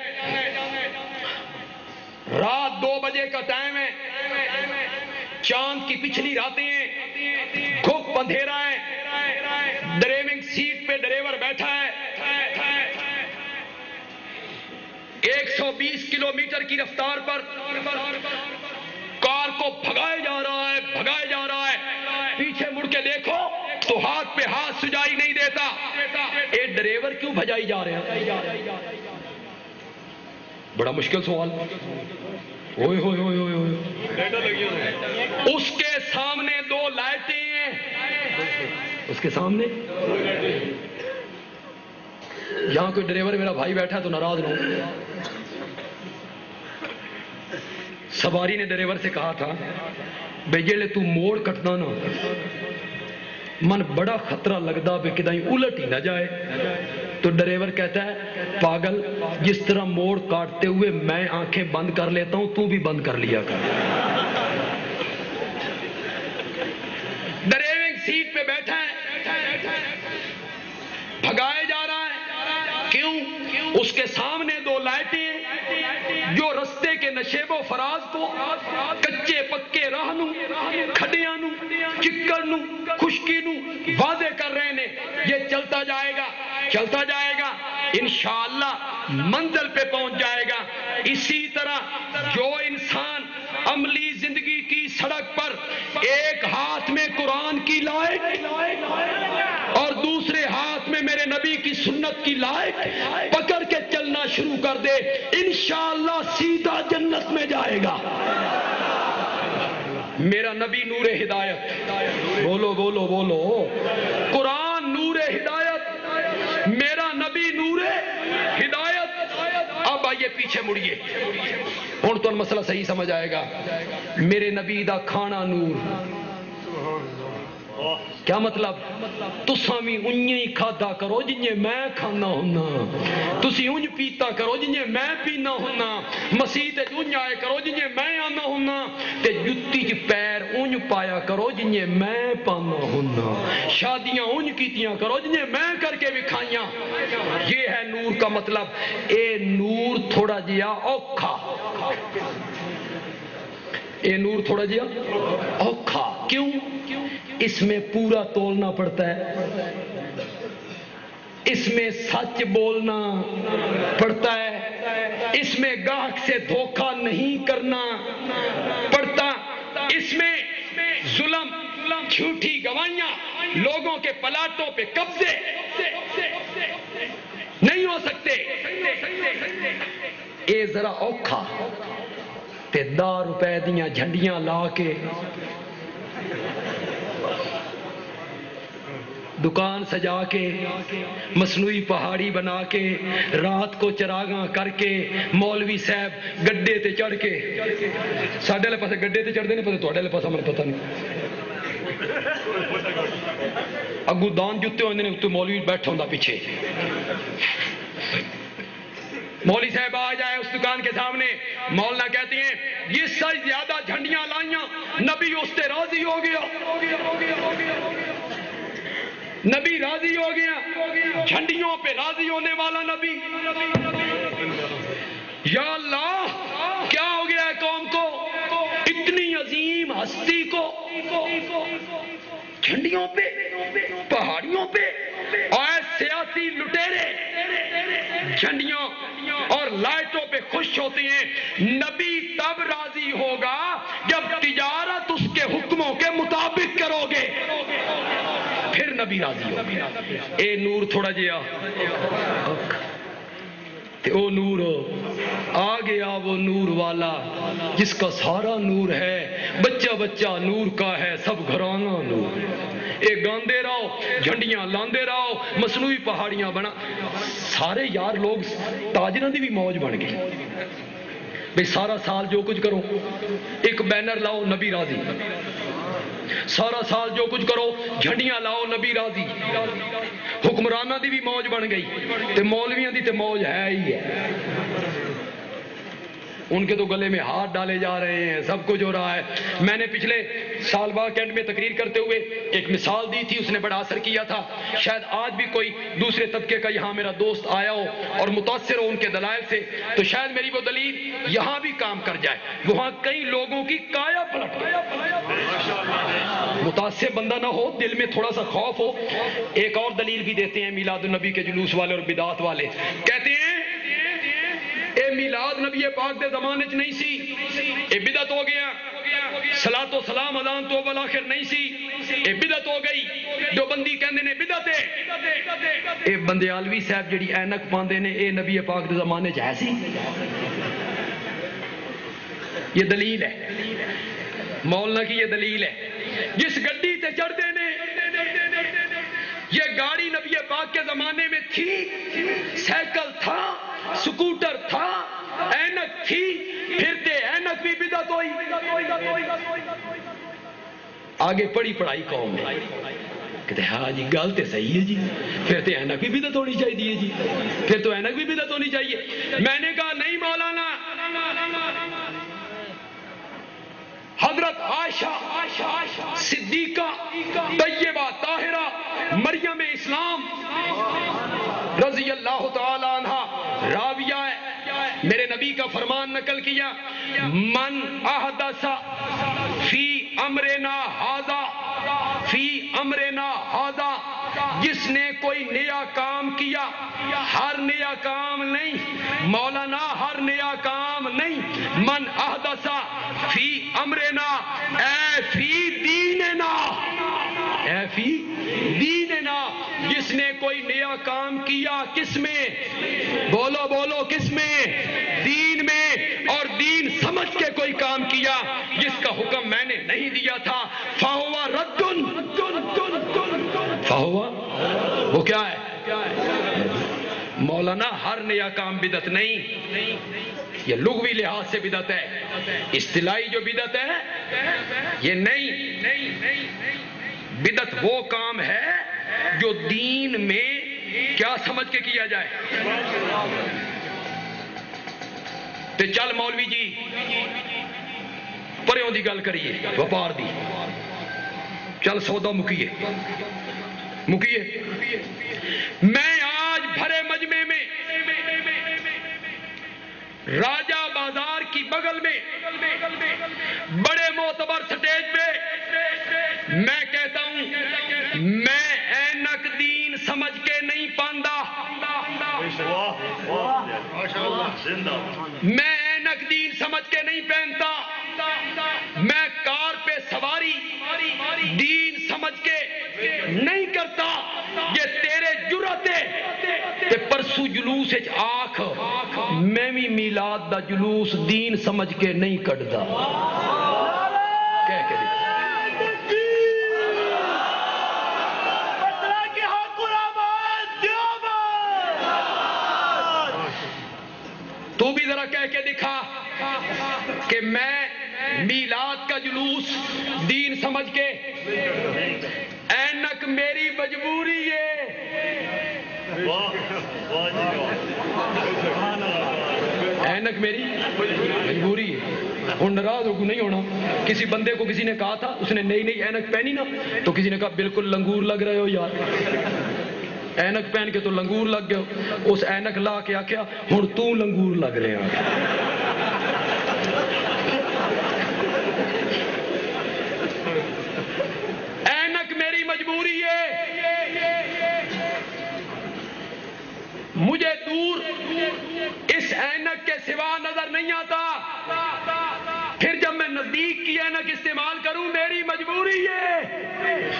رات 2 بجے کا ٹائم ہے، چاند کی پچھلی راتیں ہیں، گھپ اندھیرا ہے، ڈرائیونگ سیٹ پہ ڈرائیور بیٹھا ہے، 120 کلومیٹر کی رفتار پر کار کو بھگائے جا رہا ہے، پیچھے مڑ کے دیکھو تو ہاتھ پہ ہاتھ سجائی نہیں دیتا، اے ڈرائیور کیوں بھجائی جا رہے ہیں؟ بڑا مشکل سوال۔ اوئے ہوئے ہوئے ہوئے ہوئے، اس کے سامنے 2 لائٹیں ہیں، اس کے سامنے، یہاں کوئی ڈرائیور میرا بھائی بیٹھا ہے تو ناراض نہ ہو۔ سواری نے ڈرائیور سے کہا تھا بھئی جیلے تو موڑ کٹنا نا من بڑا خطرہ لگدا بے کدائیں الٹ ہی نہ جائے، تو ڈرائیور کہتا ہے پاگل جس طرح موڑ کاٹتے ہوئے میں آنکھیں بند کر لیتا ہوں تو بھی بند کر لیا کر۔ ڈرائیونگ سیٹ پہ بیٹھا ہے، بھگائے جا رہا ہے، کیوں؟ اس کے سامنے 2 لائٹیں جو رستے کے نشیب و فراز کو، کچے پکے راہ نو، کھڈیاں نو، چکر نو، خشکی نو واضح کر رہے نے، یہ چلتا جائے گا انشاءاللہ منزل پہ پہنچ جائے گا۔ اسی طرح جو انسان عملی زندگی کی سڑک پر ایک ہاتھ میں قرآن کی لائٹ اور دوسرے ہاتھ میں میرے نبی کی سنت کی لائٹ پکڑ کے چلنا شروع کر دے، انشاءاللہ سیدھا جنت میں جائے گا۔ میرا نبی نور ہدایت، بولو بولو بولو، قرآن نور ہدایت، میرا نبی نور ہدایت۔ اب آئیے پیچھے مڑیے، ہن تو مسئلہ صحیح سمجھ آئے گا۔ میرے نبی دا کھانا نور، کیا مطلب؟ تساں بھی انہیں ہی کھادا کرو جنہیں میں کھانا ہونا، تسی انج پیتا کرو جنہیں میں پینا ہونا، مسیح تے انج آئے کرو جنہیں میں آنا ہونا، تے جتی چ پیر انج پایا کرو جنہیں میں پانا ہونا، شادیاں انج کیتیاں کرو جنہیں میں کر کے وکھائیاں۔ یہ ہے نور کا مطلب۔ اے نور تھوڑا جیا اوکھا، اے نور تھوڑا جیا اوکھا، کیوں؟ اس میں پورا تولنا پڑتا ہے، اس میں سچ بولنا پڑتا ہے، اس میں گاہک سے دھوکہ نہیں کرنا پڑتا، اس میں ظلم، جھوٹی گواہیاں، لوگوں کے پلاٹوں پہ قبضے نہیں ہو سکتے۔ اے ذرا اوکھا تے 10 روپے دیاں جھنڈیاں لا کے دکان سجا کے مصنوعی پہاڑی بنا کے رات کو چراغاں کر کے مولوی صاحب گڈے تے چڑھ کے، ساڈے والے پاسے گڈے تے چڑھتے نہیں پتہ، تھوڑے والے پاسے مجھے پتہ نہیں، اگو دان جتے ہوندے نے، اتنے مولوی بیٹھا ہوندا پیچھے، مولوی صاحب آ جائے اس دکان کے سامنے، مولانا کہتی ہیں یہ ساری زیادہ جھنڈیاں لائیاں، نبی اس سے راضی ہو گیا، نبی راضی ہو گیا، جھنڈیوں پہ راضی ہونے والا نبی۔ یا اللہ کیا ہو گیا ہے قوم کو، اتنی عظیم ہستی کو جھنڈیوں پہ، پہاڑیوں پہ، اور سیاسی لٹیرے جھنڈیوں اور لائٹوں پہ خوش ہوتے ہیں۔ نبی تب راضی ہوگا جب تجارت اس کے حکموں کے مطابق کرو گے، پھر نبی راضی ہوگا۔ اے نور تھوڑا جیا تے او نور آ گیا، وہ نور والا جس کا سارا نور ہے، بچہ بچہ نور کا ہے، سب گھرانہ نور۔ ایک گاندے رہو، جھنڈیاں لاندے رہو، مصنوعی پہاڑیاں بنا، سارے یار لوگ تاجران دی بھی موج بن گئی بھئی سارا سال جو کچھ کرو ایک بینر لاؤ نبی راضی، سارا سال جو کچھ کرو جھنڈیاں لاؤ نبی راضی، حکمرانہ دی بھی موج بن گئی تے مولویاں دی تے موج ہے ہی ہے، ان کے تو گلے میں ہاتھ ڈالے جا رہے ہیں، سب کچھ ہو رہا ہے۔ میں نے پچھلے سال باغ کینٹ میں تقریر کرتے ہوئے ایک مثال دی تھی، اس نے بڑا اثر کیا تھا، شاید آج بھی کوئی دوسرے طبقے کا یہاں میرا دوست آیا ہو اور متاثر ہو ان کے دلائل سے، تو شاید میری وہ دلیل یہاں بھی کام کر جائے، وہاں کئی لوگوں کی کایا پلٹ گئی، متاثر بندہ نہ ہو، دل میں تھوڑا سا خوف ہو۔ ایک اور دلیل بھی دیتے ہیں میلاد النبی کے جلوس والے اور بدعات والے، کہتے ہیں اے میلاد نبی پاک دے زمانے چ نہیں سی، اے بدعت ہو گیا، صلاۃ و سلام اذان تو اول آخر نہیں سی، اے بدعت ہو گئی، جو بندی کہندے نے بدعت ہے۔ اے بندیالوی صاحب جڑی اینک پاندے نے اے نبی پاک دے زمانے چ ہے سی؟ یہ دلیل ہے مولانا کی، یہ دلیل ہے۔ جس گڈی تے چڑھتے نے یہ گاڑی نبی پاک کے زمانے میں تھی، سائیکل تھا، سکوٹر تھا، اینک تھی، پھرتے اینک بھی بدعت ہوئی۔ آگے پڑھی پڑھائی قوم نے کہتے ہاں جی گل تے صحیح ہے جی، پھرتے اینک بھی بدعت ہونی چاہیے جی، پھر تو اینک بھی بدعت ہونی چاہیے۔ میں نے کہا نہیں مولانا، حضرت عائشہ صدیقہ طیبہ طاہرہ مریم اسلام رضی اللہ تعالی عنہ راویہ ہے، میرے نبی کا فرمان نقل کیا، من احدث فی امرنا ھذا، فی امرنا ھذا، جس نے کوئی نیا کام کیا، ہر نیا کام نہیں مولانا، ہر نیا کام نہیں، من احدث فی امرنا اے فی دیننا، اے فی دیننا، جس نے کوئی نیا کام کیا، کس میں؟ بولو بولو کس میں؟ دین میں، اور دین سمجھ کے کوئی کام کیا جس کا حکم میں نے نہیں دیا تھا، فَهُوَ رَدٌّ، فَهُوَ وہ کیا ہے؟ مولانا ہر نیا کام بدعت نہیں، یہ لغوی لحاظ سے بدعت ہے، اصطلاحی جو بدعت ہے یہ نہیں، بدعت وہ کام ہے جو دین میں کیا سمجھ کے کیا جائے۔ تے چل مولوی جی پریوں دی گل کریے، وپار دی، چل سودا مکیے، میں آج بھرے مجمع میں راجہ بازار کی بغل میں بڑے معتبر سٹیج پہ میں کہتا ہوں میں اینک دین سمجھ کے نہیں پاندا، میں اینک دین سمجھ کے نہیں پہنتا، میں کار پہ سواری دین سمجھ کے نہیں کرتا، یہ تیرے جرأت ہے پرسو جلوس آکھ میں بھی میلاد دا جلوس دین سمجھ کے نہیں کٹدا، کہہ کے دیکھ تو بھی ذرا کہہ کے دکھا کہ میں میلاد کا جلوس دین سمجھ کے، اینک میری مجبوری ہے، اینک میری مجبوری ہے۔ ہوں ناراض ہو نہیں ہونا، کسی بندے کو کسی نے کہا تھا، اس نے نئی نئی اینک پہنی نا تو کسی نے کہا بالکل لنگور لگ رہے ہو یار، اینک پہن کے تو لنگور لگ گئے ہو، اس اینک لا کے آکھیا ہوں تو لنگور لگ رہے ہیں۔ اینک میری مجبوری ہے، مجھے دور اس اینک کے سوا نظر نہیں آتا، پھر جب میں نزدیک کی اینک استعمال کروں میری مجبوری ہے،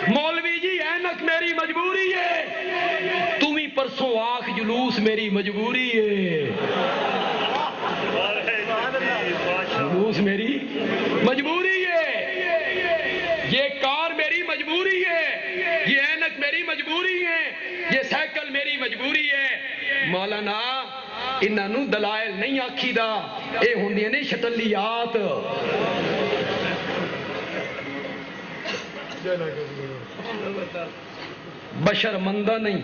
مولوی جی اینک میری مجبوری ہے، تم ہی پرسوں آنکھ جلوس میری مجبوری ہے، جلوس میری مجبوری ہے، یہ کار میری مجبوری ہے، مجبوری ہے, یہ سائیکل میری مجبوری ہے. مولانا انہوں دلائل نہیں آکھی دا, اے ہوندیاں نے شتلیات. بشر مندہ نہیں.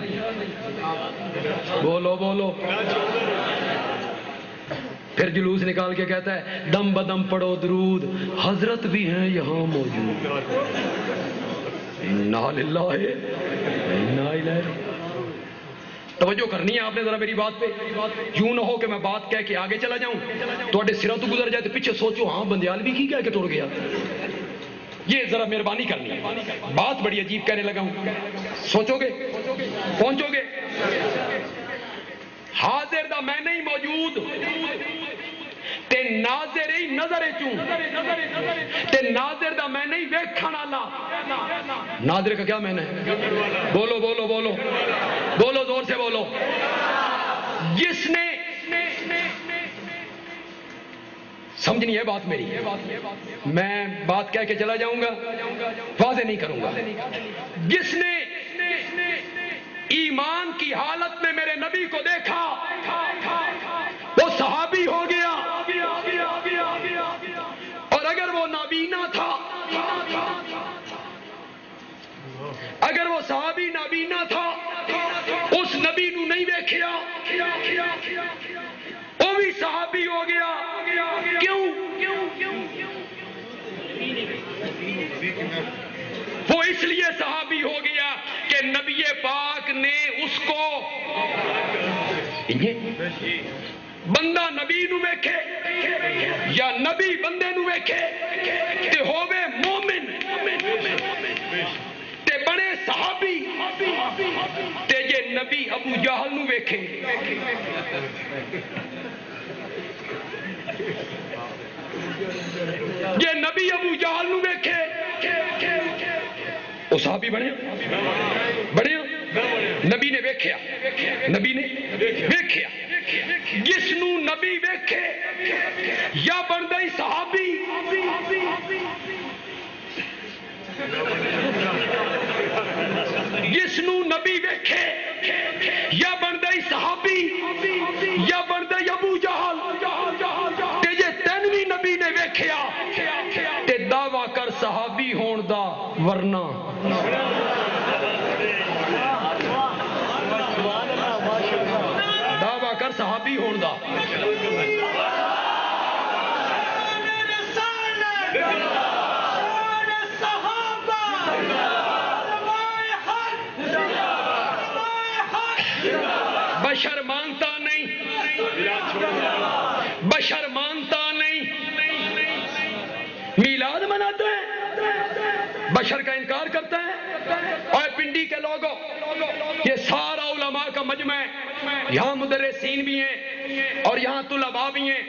بولو بولو. پھر جلوس نکال کے کہتا ہے دم بدم پڑھو درود, حضرت بھی ہیں یہاں موجود. انا للہ انا الیہ. توجہ کرنی ہے آپ نے ذرا میری بات پہ. یوں نہ ہو کہ میں بات کہہ کے آگے چلا جاؤں, تھوڑے سروں تو گزر جائے تو پیچھے سوچو ہاں بندیال بھی کی کہہ کے ٹر گیا. یہ ذرا مہربانی کرنی ہے, بات بڑی عجیب کہنے لگا ہوں, سوچو گے پہنچو گے. حاضر دا میں نہیں موجود تے ناظر ہی نظر چوں, تے ناظر دا میں نہیں ویکھن والا. ناظر کا کیا میں نے؟ بولو بولو بولو بولو, زور سے بولو. جس نے سمجھنی ہے بات میری, میں بات کہہ کے چلا جاؤں گا, واضح نہیں کروں گا. جس نے ایمان کی حالت میں میرے نبی کو دیکھا وہ صحابی ہو گیا, اور اگر وہ نابینا تھا, اگر وہ صحابی نابینا تھا, اس نبی نو نہیں دیکھیا, وہ بھی صحابی ہو گیا. کیوں؟ وہ اس لیے صحابی ہو گیا کہ نبی پاک نے اس کو بندہ نبی نو ویکھے یا نبی بندے نو ویکھے تے ہووے مومن تے بڑے صحابی, تے جے نبی ابو جہل نو ویکھے یہ نبی ابو جہل نو ویکھے وہ صحابی بنے بڑے. نبی نے ویکھیا, نبی نے ویکھیا. جس نو نبی ویکھے یا بندہ ہی صحابی, جس نو نبی ویکھے یا بندہ ہی صحابی یا بندہ ہی ابو جہل, تے جے تین بھی نبی نے ویکھیا تے دعویٰ کر صحابی ہون دا, ورنہ دعویٰ کر صحابی ہون دا. بشر مانتا نہیں, بشر مانتا نہیں. میلاد مناتا ہے, بشر کا انکار کرتا ہے. اور پنڈی کے لوگوں, یہ سارا علماء کا مجمع ہے, یہاں مدرسین بھی ہیں اور یہاں طلباء بھی ہیں.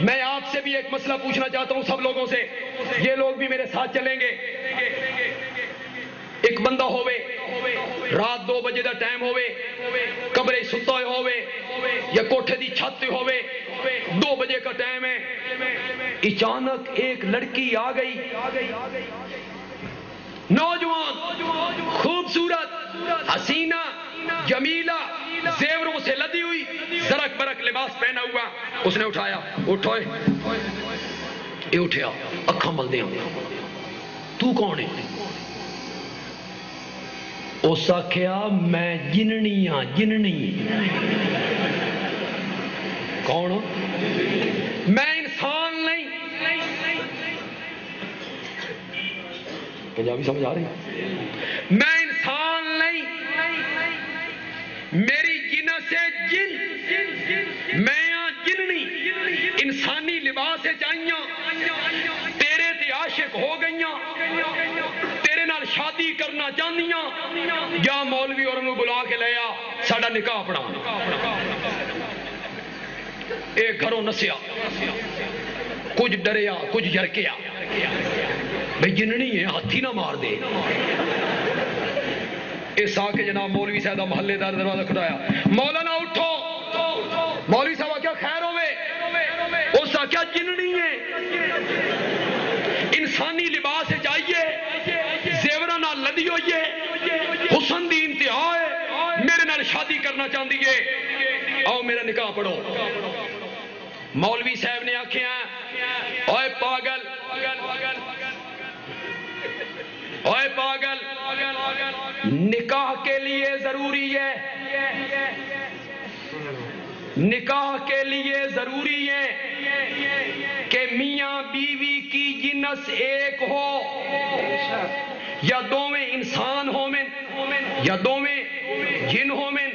میں آپ سے بھی ایک مسئلہ پوچھنا چاہتا ہوں, سب لوگوں سے, یہ لوگ بھی میرے ساتھ چلیں گے. ایک بندہ ہوئے, رات 2 بجے دا ٹائم ہوئے, کمرے ستا ہوئے یا کوٹھے دی چھت ہوئے, 2 بجے کا ٹائم ہے, اچانک ایک لڑکی آ گئی, نوجوان, خوبصورت, حسینہ, جمیلہ, زیوروں سے لدی ہوئی, زرق برق لباس پہنا ہوا. اس نے اٹھایا, اٹھو, یہ اٹھیا, اکھاں ملدیاں, تو کون ہے؟ اس آکھیا میں جننی ہاں, جننی. کون؟ میں انسان نہیں. پنجابی سمجھ آ رہی؟ میں انسان نہیں, میری جنہ سے جن, میں ہاں جننی. انسانی لباس چاہیاں, تیرے تے عاشق ہو گئیاں, تیرے نال شادی کرنا چاہنیاں, یا مولوی اور انہوں بلا کے لیا ساڑا نکاح پڑھا. ایک گھروں نسیا, کچھ ڈریا کچھ جرکیا, بھئی جننی ہے ہاتھی نہ مار دے. اس آ کے جناب مولوی صاحب محلے دار دروازہ کھڑایا, مولانا اٹھو. مولوی صاحب کیا خیر ہوئے؟ اس آ کیا جننی ہے, انسانی لباس چاہیے, زیورہ نہ لدی ہوئیے, حسن دی انتہا ہے، میرے نال شادی کرنا چاہتی ہے، آؤ میرا نکاح پڑھو۔ مولوی صاحب نے آکھیا اوئے پاگل، اوئے پاگل، نکاح کے لیے ضروری ہے، نکاح کے لیے ضروری ہے کہ میاں بیوی کی جنس ایک ہو، یا دوویں انسان ہومن یا دوویں جن ہومن،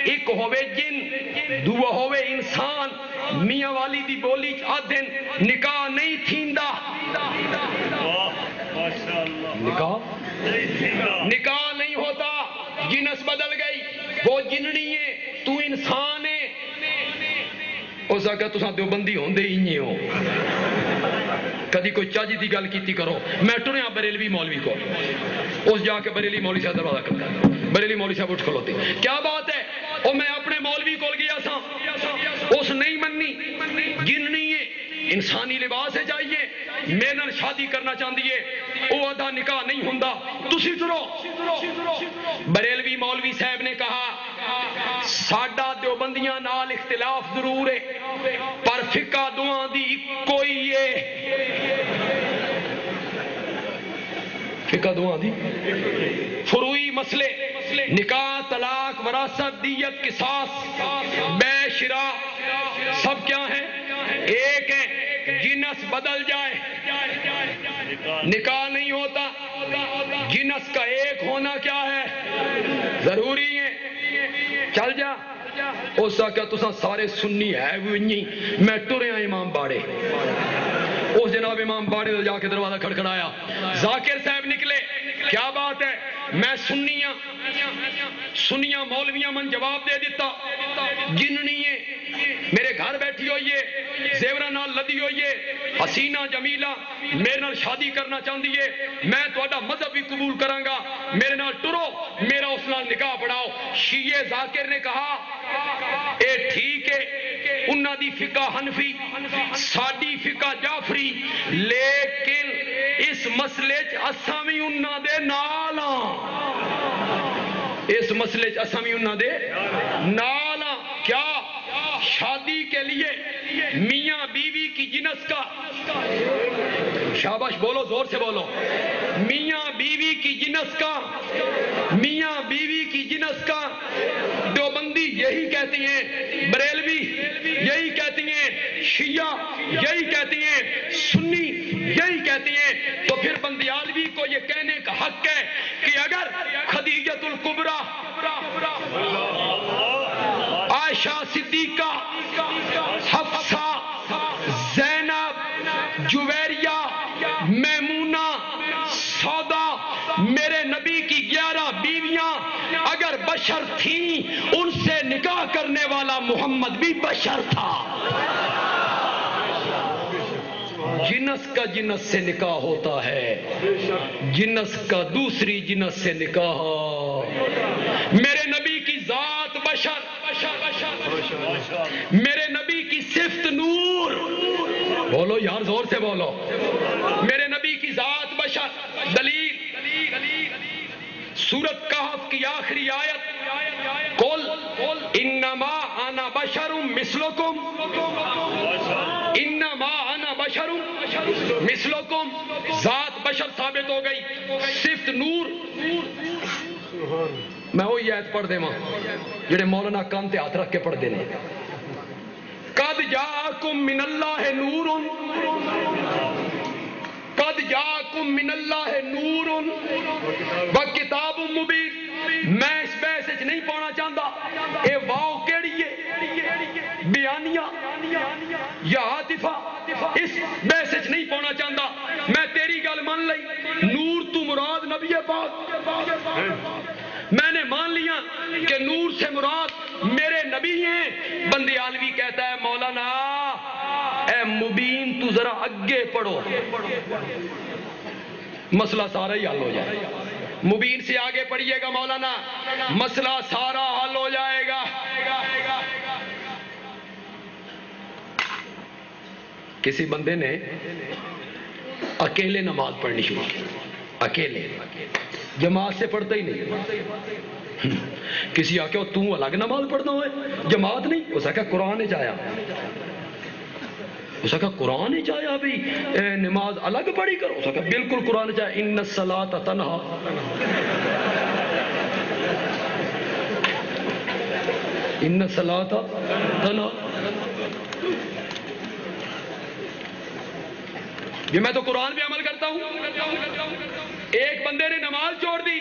ایک ہوے جن دوہ ہوے انسان، میاں والی دی بولی آدھن نکاح نہیں تھیندا، نکاح نہیں ہوتا، جنس بدل گئی، وہ جننی ہے تو انسان ہے۔ اس آگا تساں دیوبندی ہوندے ہی ہو، کدی کوئی چاجی دی گل کیتی کرو۔ میں ٹریا بریلوی مولوی کو، اس جا کے بریلی مولوی صاحب دروازہ کھڑکا، بریلی مولوی صاحب اٹھ کھلوتے، کیا بات ہے؟ اور میں اپنے مولوی کو گیا تھا، اس نہیں مننی، جننی ہے، انسانی لباس ہے چاہیے، میرے نال شادی کرنا چاہتی ہے، وہ آدھا نکاح نہیں ہوندا، تسی ٹرو۔ بریلوی مولوی صاحب نے کہا ساڈا دیوبندیاں نال اختلاف ضرور ہے، پر فقہ دعاں دی کوئی ہے، فقہ دعاں دی فروعی مسئلے، نکاح، طلاق، وراثت، دیت، قصاص، بے شراء، سب کیا ہیں؟ ایک ہے، جنس بدل جائے نکاح نہیں ہوتا، جنس کا ایک ہونا کیا ہے؟ ضروری ہے۔ چل جا اس کا تساں سارے سنی ہے وہ نہیں، میں ٹریا امام باڑے، اس جناب امام باڑے جا کے دروازہ کھڑکھڑایا، ذاکر صاحب نکلے، کیا بات ہے؟ میں سنیاں مولویاں من جواب دے دیتا، جننی ہے، میرے گھر بیٹھی ہوئی ہے، زیورہ نال لدی ہوئی ہے، حسینہ جمیلہ، میرے نال شادی کرنا چاہتی ہے، میں تہاڈا مذہب بھی قبول کراں گا، میرے نال ٹرو، میرا اس نال نکاح پڑھاؤ۔ شیعہ ذاکر نے کہا اے ٹھیک ہے، انہاں دی فقہ حنفی، ساڈی فقہ جعفری، لیکن اس مسئلے چ اساں وی انہاں دے نال ہاں، اس مسئلے چ اساں وی انہاں دے نال ہاں۔ کیا؟ شادی کے لیے میاں بیوی کی جنس کا، شاباش بولو، زور سے بولو، میاں بیوی کی جنس کا، میاں بیوی کی جنس کا، دیوبندی یہی کہتی ہیں، بریلوی یہی کہتی ہیں، شیعہ یہی کہتی ہیں، سنی یہی کہتی ہیں، تو پھر بندیالوی کو یہ کہنے کا حق ہے کہ اگر خدیجۃ الکبریٰ، عائشہ صدیقہ، حفصہ، زینب، جویریہ، میمونہ، سودا، میرے نبی کی 11 بیویاں اگر بشر تھیں، ان سے نکاح کرنے والا محمد بھی بشر تھا۔ جنس کا جنس سے نکاح ہوتا ہے، جنس کا دوسری جنس سے نکاح، میرے نبی کی ذات بشر، میرے نبی کی صفت نور، بولو یار زور سے بولو، میرے نبی کی ذات بشر۔ دلیل سورۃ کہف کی آخری آیت، قل انما انا بشر مثلکم، انما انا بشر مثلکم، ذات بشر ثابت ہو گئی، صفت نور۔ میں وہی آیت پڑھ دے ماں جڑے مولانا کان تے ہاتھ رکھ کے پڑھ دینے، قد جاءکم من اللہ نور، قد جاءکم من اللہ نور وکتاب مبین۔ میں اس بحث وچ نہیں پانا چاہتا، اے واو کیڑی ہے، بیانیہ یا عاطفہ، اس بحث وچ نہیں پانا چاہتا، میں تیری گل مان لئی، نور تو مراد نبی پاک، میں نے مان لیا کہ نور سے مراد میرے نبی ہیں۔ بندیالوی کہتا ہے مولانا اے مبین تو ذرا اگے پڑھو، مسئلہ سارا ہی حل ہو جائے گا۔ مبین سے آگے پڑھیے گا مولانا، مسئلہ سارا حل ہو جائے گا۔ کسی بندے نے اکیلے نماز پڑھنی شروع کی، اکیلے جماعت سے پڑھتا ہی نہیں. کسی آ کے تو الگ نماز پڑھنا ہوئے جماعت نہیں. اس کا قرآن نے چاہیا, اس کا قرآن نے چاہیا بھی نماز الگ پڑھی کرو. اس کا بالکل قرآن نے چاہیا ان الصلاۃ تنہا, ان الصلاۃ تنہا. یہ میں تو قرآن پہ عمل کرتا ہوں. ایک بندے نے نماز چھوڑ دی,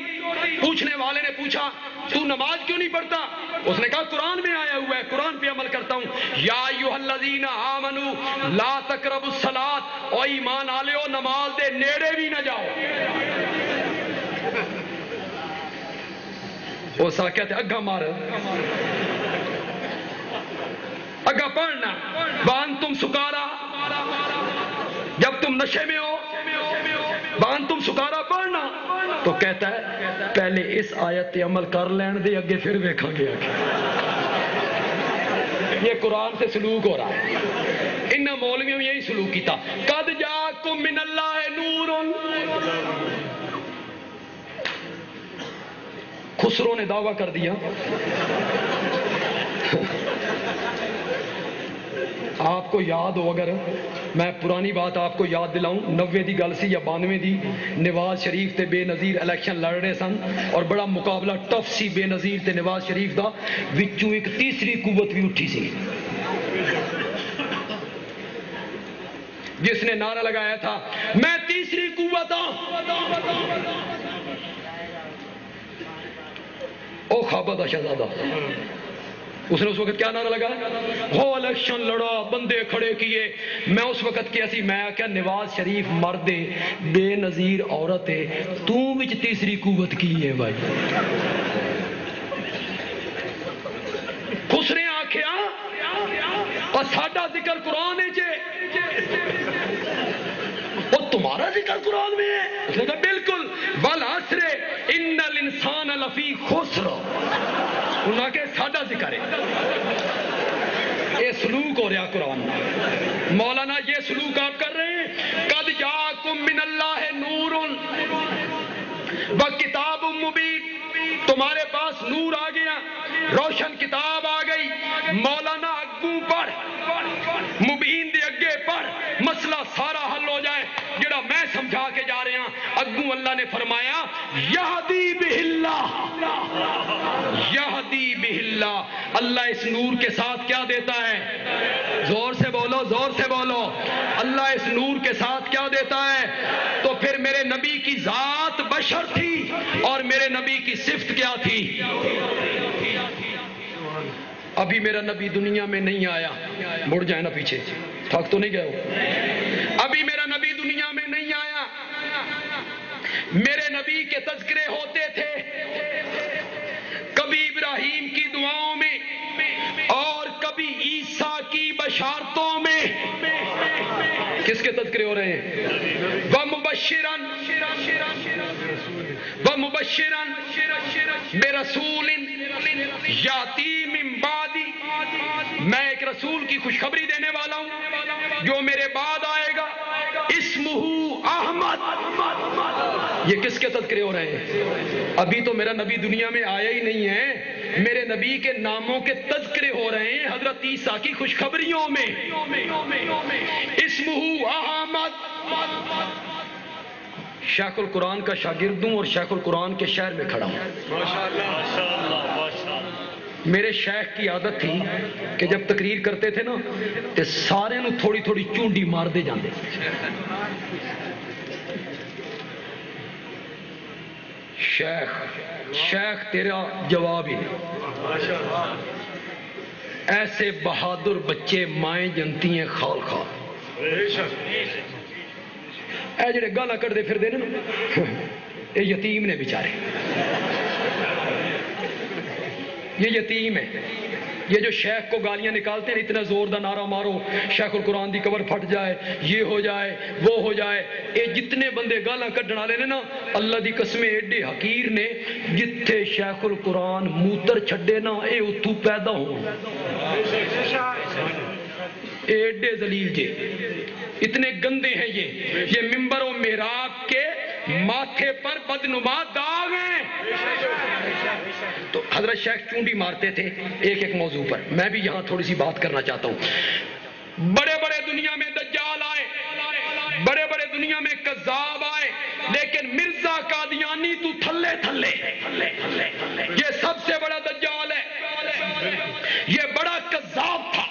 پوچھنے والے نے پوچھا تو نماز کیوں نہیں پڑھتا؟ اس نے کہا قرآن میں آیا ہوا ہے, قرآن پہ عمل کرتا ہوں. یا ایھا الذین آمنوا لا تقربوا الصلاۃ, او ایمان والےو نماز دے نیڑے بھی نہ جاؤ. وہ ساکت اگا مار, اگا پڑھنا. وانتم سکارا, جب تم نشے میں ہو, وانتم سکارا پڑھنا. تو کہتا ہے پہلے اس آیت پہ عمل کر لین دے, اگے پھر دیکھاں گے. یہ قرآن سے سلوک ہو رہا ہے. ان مولویوں میں یہی سلوک کیتا. قد جاءکم من اللہ نور. خسرو نے دعویٰ کر دیا. آپ کو یاد ہو, اگر میں پرانی بات آپ کو یاد دلاؤں, 90 دی گل سی یا 92 دی, نواز شریف تے بے نظیر الیکشن لڑ رہے سن اور بڑا مقابلہ ٹف سی بے نظیر تے نواز شریف دا. وچوں ایک تیسری قوت بھی اٹھی سی جس نے نعرہ لگایا تھا میں تیسری قوت ہوں. او خوابہ دا شہزادہ, اس نے اس وقت کیا نعرہ لگا, ہو الیکشن لڑا, بندے کھڑے کیے. میں اس وقت کیا سی, میں کیا نواز شریف مرد ہے, بے نظیر عورت ہے, تو وچ تیسری قوت کی ہے بھائی. خسرے آکھیا اور ساڈا ذکر قرآن ہے جے, اور تمہارا ذکر قرآن میں ہے. اس نے کہا بالکل. والعصر ان الانسان لفی خسر, انہاں کے ساڈا ذکر ہے. یہ سلوک ہو رہا قرآن. مولانا یہ سلوک آپ کر رہے ہیں. قد جاءکم من اللہ نور وکتاب مبین, تمہارے پاس نور آ گیا, روشن کتاب آ گئی. مولانا اگوں پڑھ, مبین دے اگے پڑھ, مسئلہ سارا حل ہو جائے. جڑا میں سمجھا کے جا رہے ہیں اگوں اللہ نے فرمایا یہدی بہ اللہ, یہدی بہ اللہ. اللہ اس نور کے ساتھ کیا دیتا ہے؟ زور سے بولو, زور سے بولو. اللہ اس نور کے ساتھ کیا دیتا ہے؟ تو پھر میرے نبی کی ذات بشر تھی اور میرے نبی کی صفت کیا تھی؟ ابھی میرا نبی دنیا میں نہیں آیا, مڑ جائے نا پیچھے, تھک تو نہیں گئے ہو. ابھی میرا نبی دنیا میں نہیں آیا. میرے نبی کے تذکرے ہوتے تھے کبھی ابراہیم کی دعاؤں میں اور کبھی عیسیٰ کی بشارتوں میں. کس کے تذکرے ہو رہے ہیں؟ وَمُبَشِّرًا وَمُبَشِّرًا بِرَسُولٍ یاتی من بعدی, میں ایک رسول کی خوشخبری دینے والا ہوں جو میرے بعد آئے گا, اسمہ احمد. یہ کس کے تذکرے ہو رہے ہیں؟ ابھی تو میرا نبی دنیا میں آیا ہی نہیں ہے, میرے نبی کے ناموں کے تذکرے ہو رہے ہیں حضرت عیسیٰ کی خوشخبریوں میں. اسمہ احمد. شیخ القرآن کا شاگرد ہوں اور شیخ القرآن کے شہر میں کھڑا ہوں. میرے شیخ کی عادت تھی کہ جب تقریر کرتے تھے نا تو سارے نو تھوڑی تھوڑی چونڈی مار دے جاندے. شیخ تیرا جواب ہی, ایسے بہادر بچے مائیں جنتی ہیں خال خال. اے جڑے گالا کٹ دے پھر دے نا, یہ یتیم نے بیچارے, یہ یتیم ہے. یہ جو شیخ کو گالیاں نکالتے ہیں اتنا زور دا نعرہ مارو شیخ القرآن دی قبر پھٹ جائے, یہ ہو جائے, وہ ہو جائے. اے جتنے بندے گالاں کڈن والے نے نا, اللہ دی قسمیں ایڈے حقیر نے, جتھے شیخ القرآن موتر چھڈے نا اے اتھو پیدا ہو. ایڈے ذلیل جے, اتنے گندے ہیں یہ ممبر و محراب کے ماتھے پر بدنما داغ ہیں. تو حضرت شیخ چونڈی مارتے تھے ایک ایک موضوع پر. میں بھی یہاں تھوڑی سی بات کرنا چاہتا ہوں. بڑے بڑے دنیا میں دجال آئے, بڑے بڑے دنیا میں کذاب آئے, لیکن مرزا قادیانی تو تھلے تھلے, یہ سب سے بڑا دجال ہے. یہ بڑا کذاب تھا,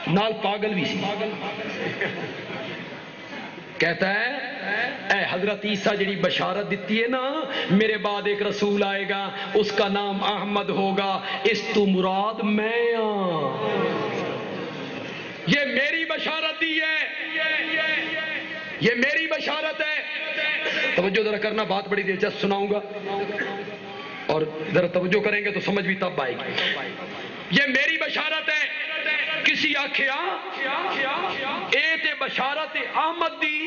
نال پاگل بھی سی. کہتا ہے اے حضرت عیسیٰ جڑی بشارت دیتی ہے نا, میرے بعد ایک رسول آئے گا, اس کا نام احمد ہوگا, اس تو مراد میں یہ میری بشارت دی ہے, یہ میری بشارت ہے. توجہ ذرا کرنا, بات بڑی دلچسپ سناؤں گا اور ذرا توجہ کریں گے تو سمجھ بھی تب آئے گی. یہ میری بشارت ہے. کسی آکھیا اے تے بشارت احمد دی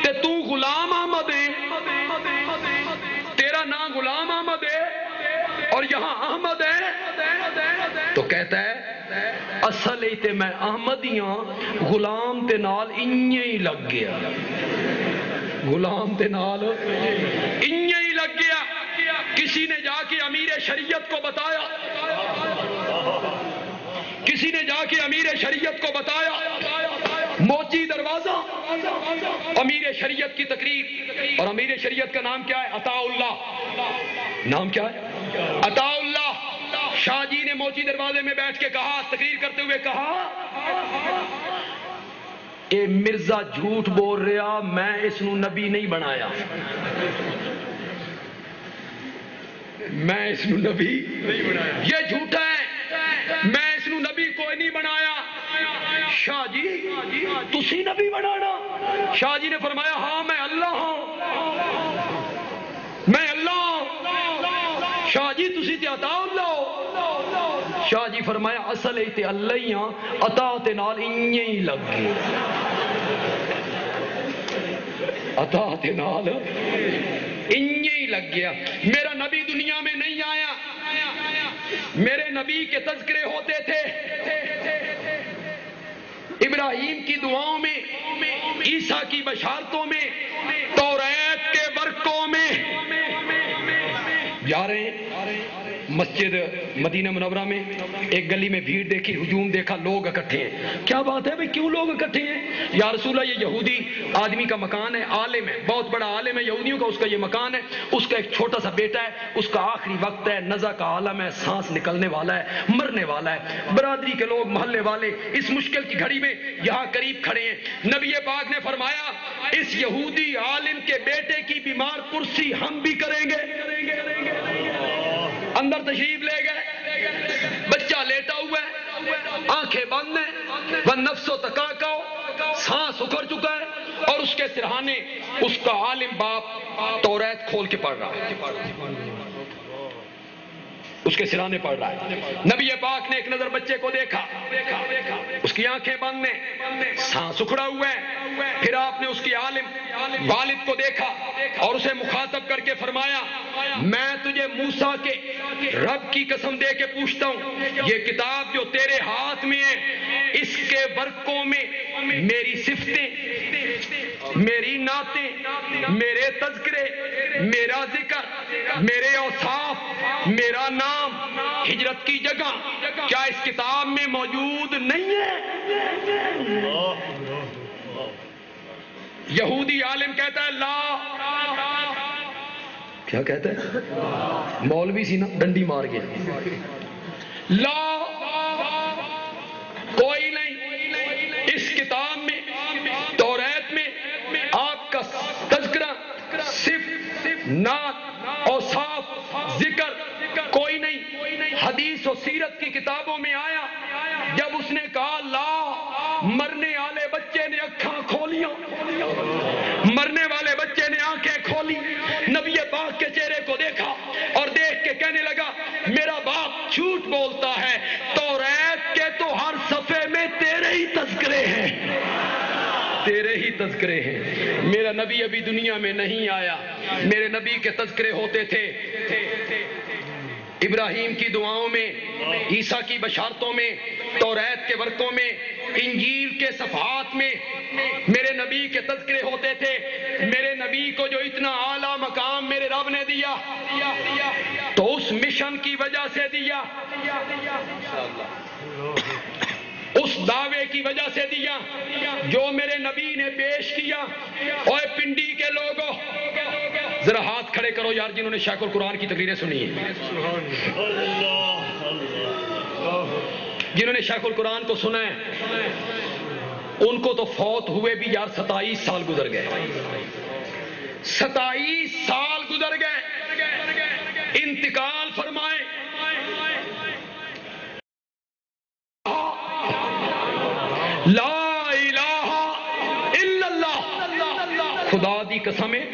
تے تو غلام احمد ہے, تیرا نام غلام احمد ہے اور یہاں احمد ہے. تو کہتا ہے اصل ہی تے میں احمدیاں, غلام تے نال انجے ہی لگ گیا, غلام تے نال انجے ہی لگ گیا. کسی نے جا کے امیر شریعت کو بتایا, کسی نے جا کے امیر شریعت کو بتایا, موچی دروازہ امیر شریعت کی تقریر, اور امیر شریعت کا نام کیا ہے؟ عطا اللہ. نام کیا ہے؟ عطا اللہ. شاہ جی نے موچی دروازے میں بیٹھ کے کہا, تقریر کرتے ہوئے کہا, اے مرزا جھوٹ بول رہا, میں اس نو نبی نہیں بنایا, میں اس نو نبی نہیں بنایا, یہ جھوٹا ہے, میں اس نو نبی کوئی نہیں بنایا. شاہ جی تسی نبی بنانا؟ شاہ جی نے فرمایا ہاں میں اللہ ہوں, میں اللہ ہوں. شاہ جی تسی تے عطا اللہ ہو. شاہ جی فرمایا اصل ہی تے اللہ ہی ہاں, عطا تے نال انجے ہی لگ گئے, عطا تے نال انجے ہی لگ گیا. میرا نبی دنیا میں نہیں آیا, میرے نبی کے تذکرے ہوتے تھے ابراہیم کی دعاؤں میں, عیسیٰ کی بشارتوں میں, توریت کے برقوں میں. جا رہے ہیں مسجد مدینہ منورہ میں, ایک گلی میں بھیڑ دیکھی, ہجوم دیکھا, لوگ اکٹھے ہیں. کیا بات ہے بھئی کیوں لوگ اکٹھے ہیں؟ یا رسول اللہ یہ یہودی آدمی کا مکان ہے, عالم ہے, بہت بڑا عالم ہے یہودیوں کا, اس کا یہ مکان ہے, اس کا ایک چھوٹا سا بیٹا ہے, اس کا آخری وقت ہے, نزع کا عالم ہے, سانس نکلنے والا ہے, مرنے والا ہے. برادری کے لوگ, محلے والے اس مشکل کی گھڑی میں یہاں قریب کھڑے ہیں. نبی پاک نے فرمایا اس یہودی عالم کے بیٹے کی بیمار پرسی ہم بھی کریں گے. اندر تشریف لے گئے, بچہ لیٹا ہوا ہے, آنکھیں بند ہیں, وہ نفس و تقاقو, سانس اکھڑ چکا ہے, اور اس کے سرہانے اس کا عالم باپ توریت کھول کے پڑھ رہا ہے, اس کے سرانے پڑھ رہا ہے. نبی پاک نے ایک نظر بچے کو دیکھا, اس کی آنکھیں بند ہیں, سانس اکھڑا ہوا ہے. پھر آپ نے اس کی عالم والد کو دیکھا اور اسے مخاطب کر کے فرمایا میں تجھے موسیٰ کے رب کی قسم دے کے پوچھتا ہوں, یہ کتاب جو تیرے ہاتھ میں ہے, اس کے برقوں میں میری صفتیں, میری نعتیں, میرے تذکرے, میرا ذکر, میرے اوصاف, میرا نام, ہجرت کی جگہ, کیا اس کتاب میں موجود نہیں ہے؟ یہودی عالم کہتا ہے لا. کیا کہتا ہے؟ مولوی سی نا, ڈنڈی مار گیا. لا, کوئی نہیں, اس کتاب میں, توریت میں آپ کا تذکرہ, صرف نعت, اوصاف, ذکر کوئی نہیں. حدیث و سیرت کی کتابوں میں آیا, جب اس نے کہا لا, مرنے والے بچے نے آنکھیں کھولیاں, مرنے والے بچے نے آنکھیں کھولی. نبی پاک کے چہرے کو دیکھا اور دیکھ کے کہنے لگا میرا باپ جھوٹ بولتا ہے, توریت کے تو ہر صفحے میں تیرے ہی تذکرے ہیں, تیرے ہی تذکرے ہیں. میرا نبی ابھی دنیا میں نہیں آیا, میرے نبی کے تذکرے ہوتے تھے. ابراہیم کی دعاؤں میں، عیسیٰ کی بشارتوں میں، توریت کے ورقوں میں، انجیل کے صفحات میں میرے نبی کے تذکرے ہوتے تھے۔ میرے نبی کو جو اتنا اعلیٰ مقام میرے رب نے دیا تو اس مشن کی وجہ سے دیا، اس دعوے کی وجہ سے دیا جو میرے نبی نے پیش کیا۔ اوے پنڈی کے لوگوں، ذرا ہاتھ کھڑے کرو یار جنہوں نے شیخ القرآن کی تقریریں سنی ہیں، جنہوں نے شیخ القرآن کو سنا ہے۔ ان کو تو فوت ہوئے بھی یار 27 سال گزر گئے، 27 سال گزر گئے، انتقال فرمائے۔ لا الہ الا اللہ، خدا دی قسم ہے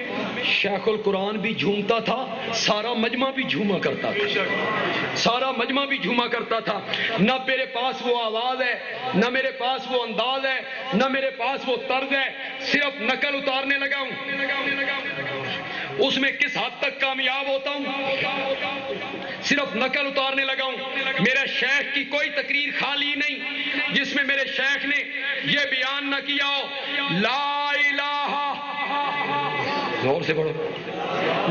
شیخ القرآن بھی جھومتا تھا، سارا مجمع بھی جھوما کرتا تھا، سارا مجمع بھی جھوما کرتا تھا۔ نہ میرے پاس وہ آواز ہے، نہ میرے پاس وہ انداز ہے، نہ میرے پاس وہ طرز ہے، صرف نقل اتارنے لگا ہوں۔ اس میں کس حد تک کامیاب ہوتا ہوں، صرف نقل اتارنے لگا ہوں۔ میرے شیخ کی کوئی تقریر خالی نہیں جس میں میرے شیخ نے یہ بیان نہ کیا ہو، لا الہ، زور سے پڑھو،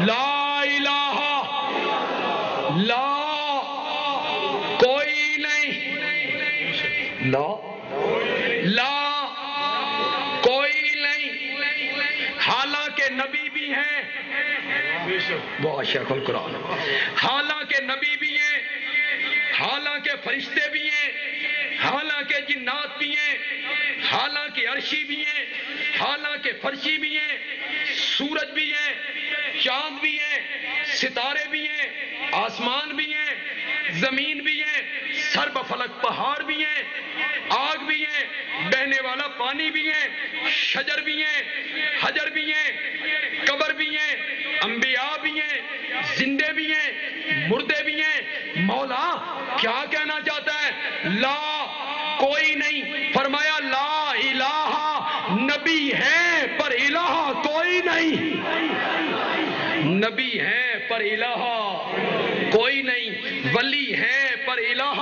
لا الہ، لا کوئی نہیں، لا کوئی نہیں، حالانکہ نبی بھی ہیں، وہ شیخ القرآن، حالانکہ نبی بھی ہیں، حالانکہ فرشتے بھی ہیں، حالانکہ جنات بھی ہیں، حالانکہ عرشی بھی ہیں، حالانکہ فرشی بھی ہیں، سورج بھی ہیں، چاند بھی ہیں، ستارے بھی ہیں، آسمان بھی ہیں، زمین بھی ہیں، سرب فلک پہاڑ بھی ہیں، آگ بھی ہیں، بہنے والا پانی بھی ہیں، شجر بھی ہیں، حجر بھی ہیں، قبر بھی ہیں، انبیاء بھی ہیں، زندے بھی ہیں، مردے بھی ہیں۔ مولا کیا کہنا چاہتا ہے؟ لا کوئی نہیں، فرمایا لا الہ، نبی ہے پر الہ کوئی نہیں، نبی ہے پر الہ کوئی نہیں، ولی ہے پر الہ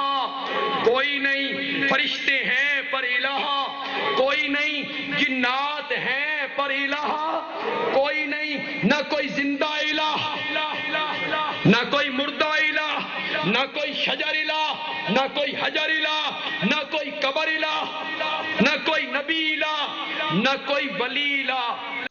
کوئی نہیں، فرشتے ہیں پر الہ کوئی نہیں، جنات ہیں پر الہ کوئی نہیں، نہ کوئی زندہ الہ، نہ کوئی مردہ الہ، نہ کوئی شجر الہ، نہ کوئی حجر الہ، نہ کوئی قبر الہ، نہ کوئی نبی الہ، نہ کوئی ولی الہ۔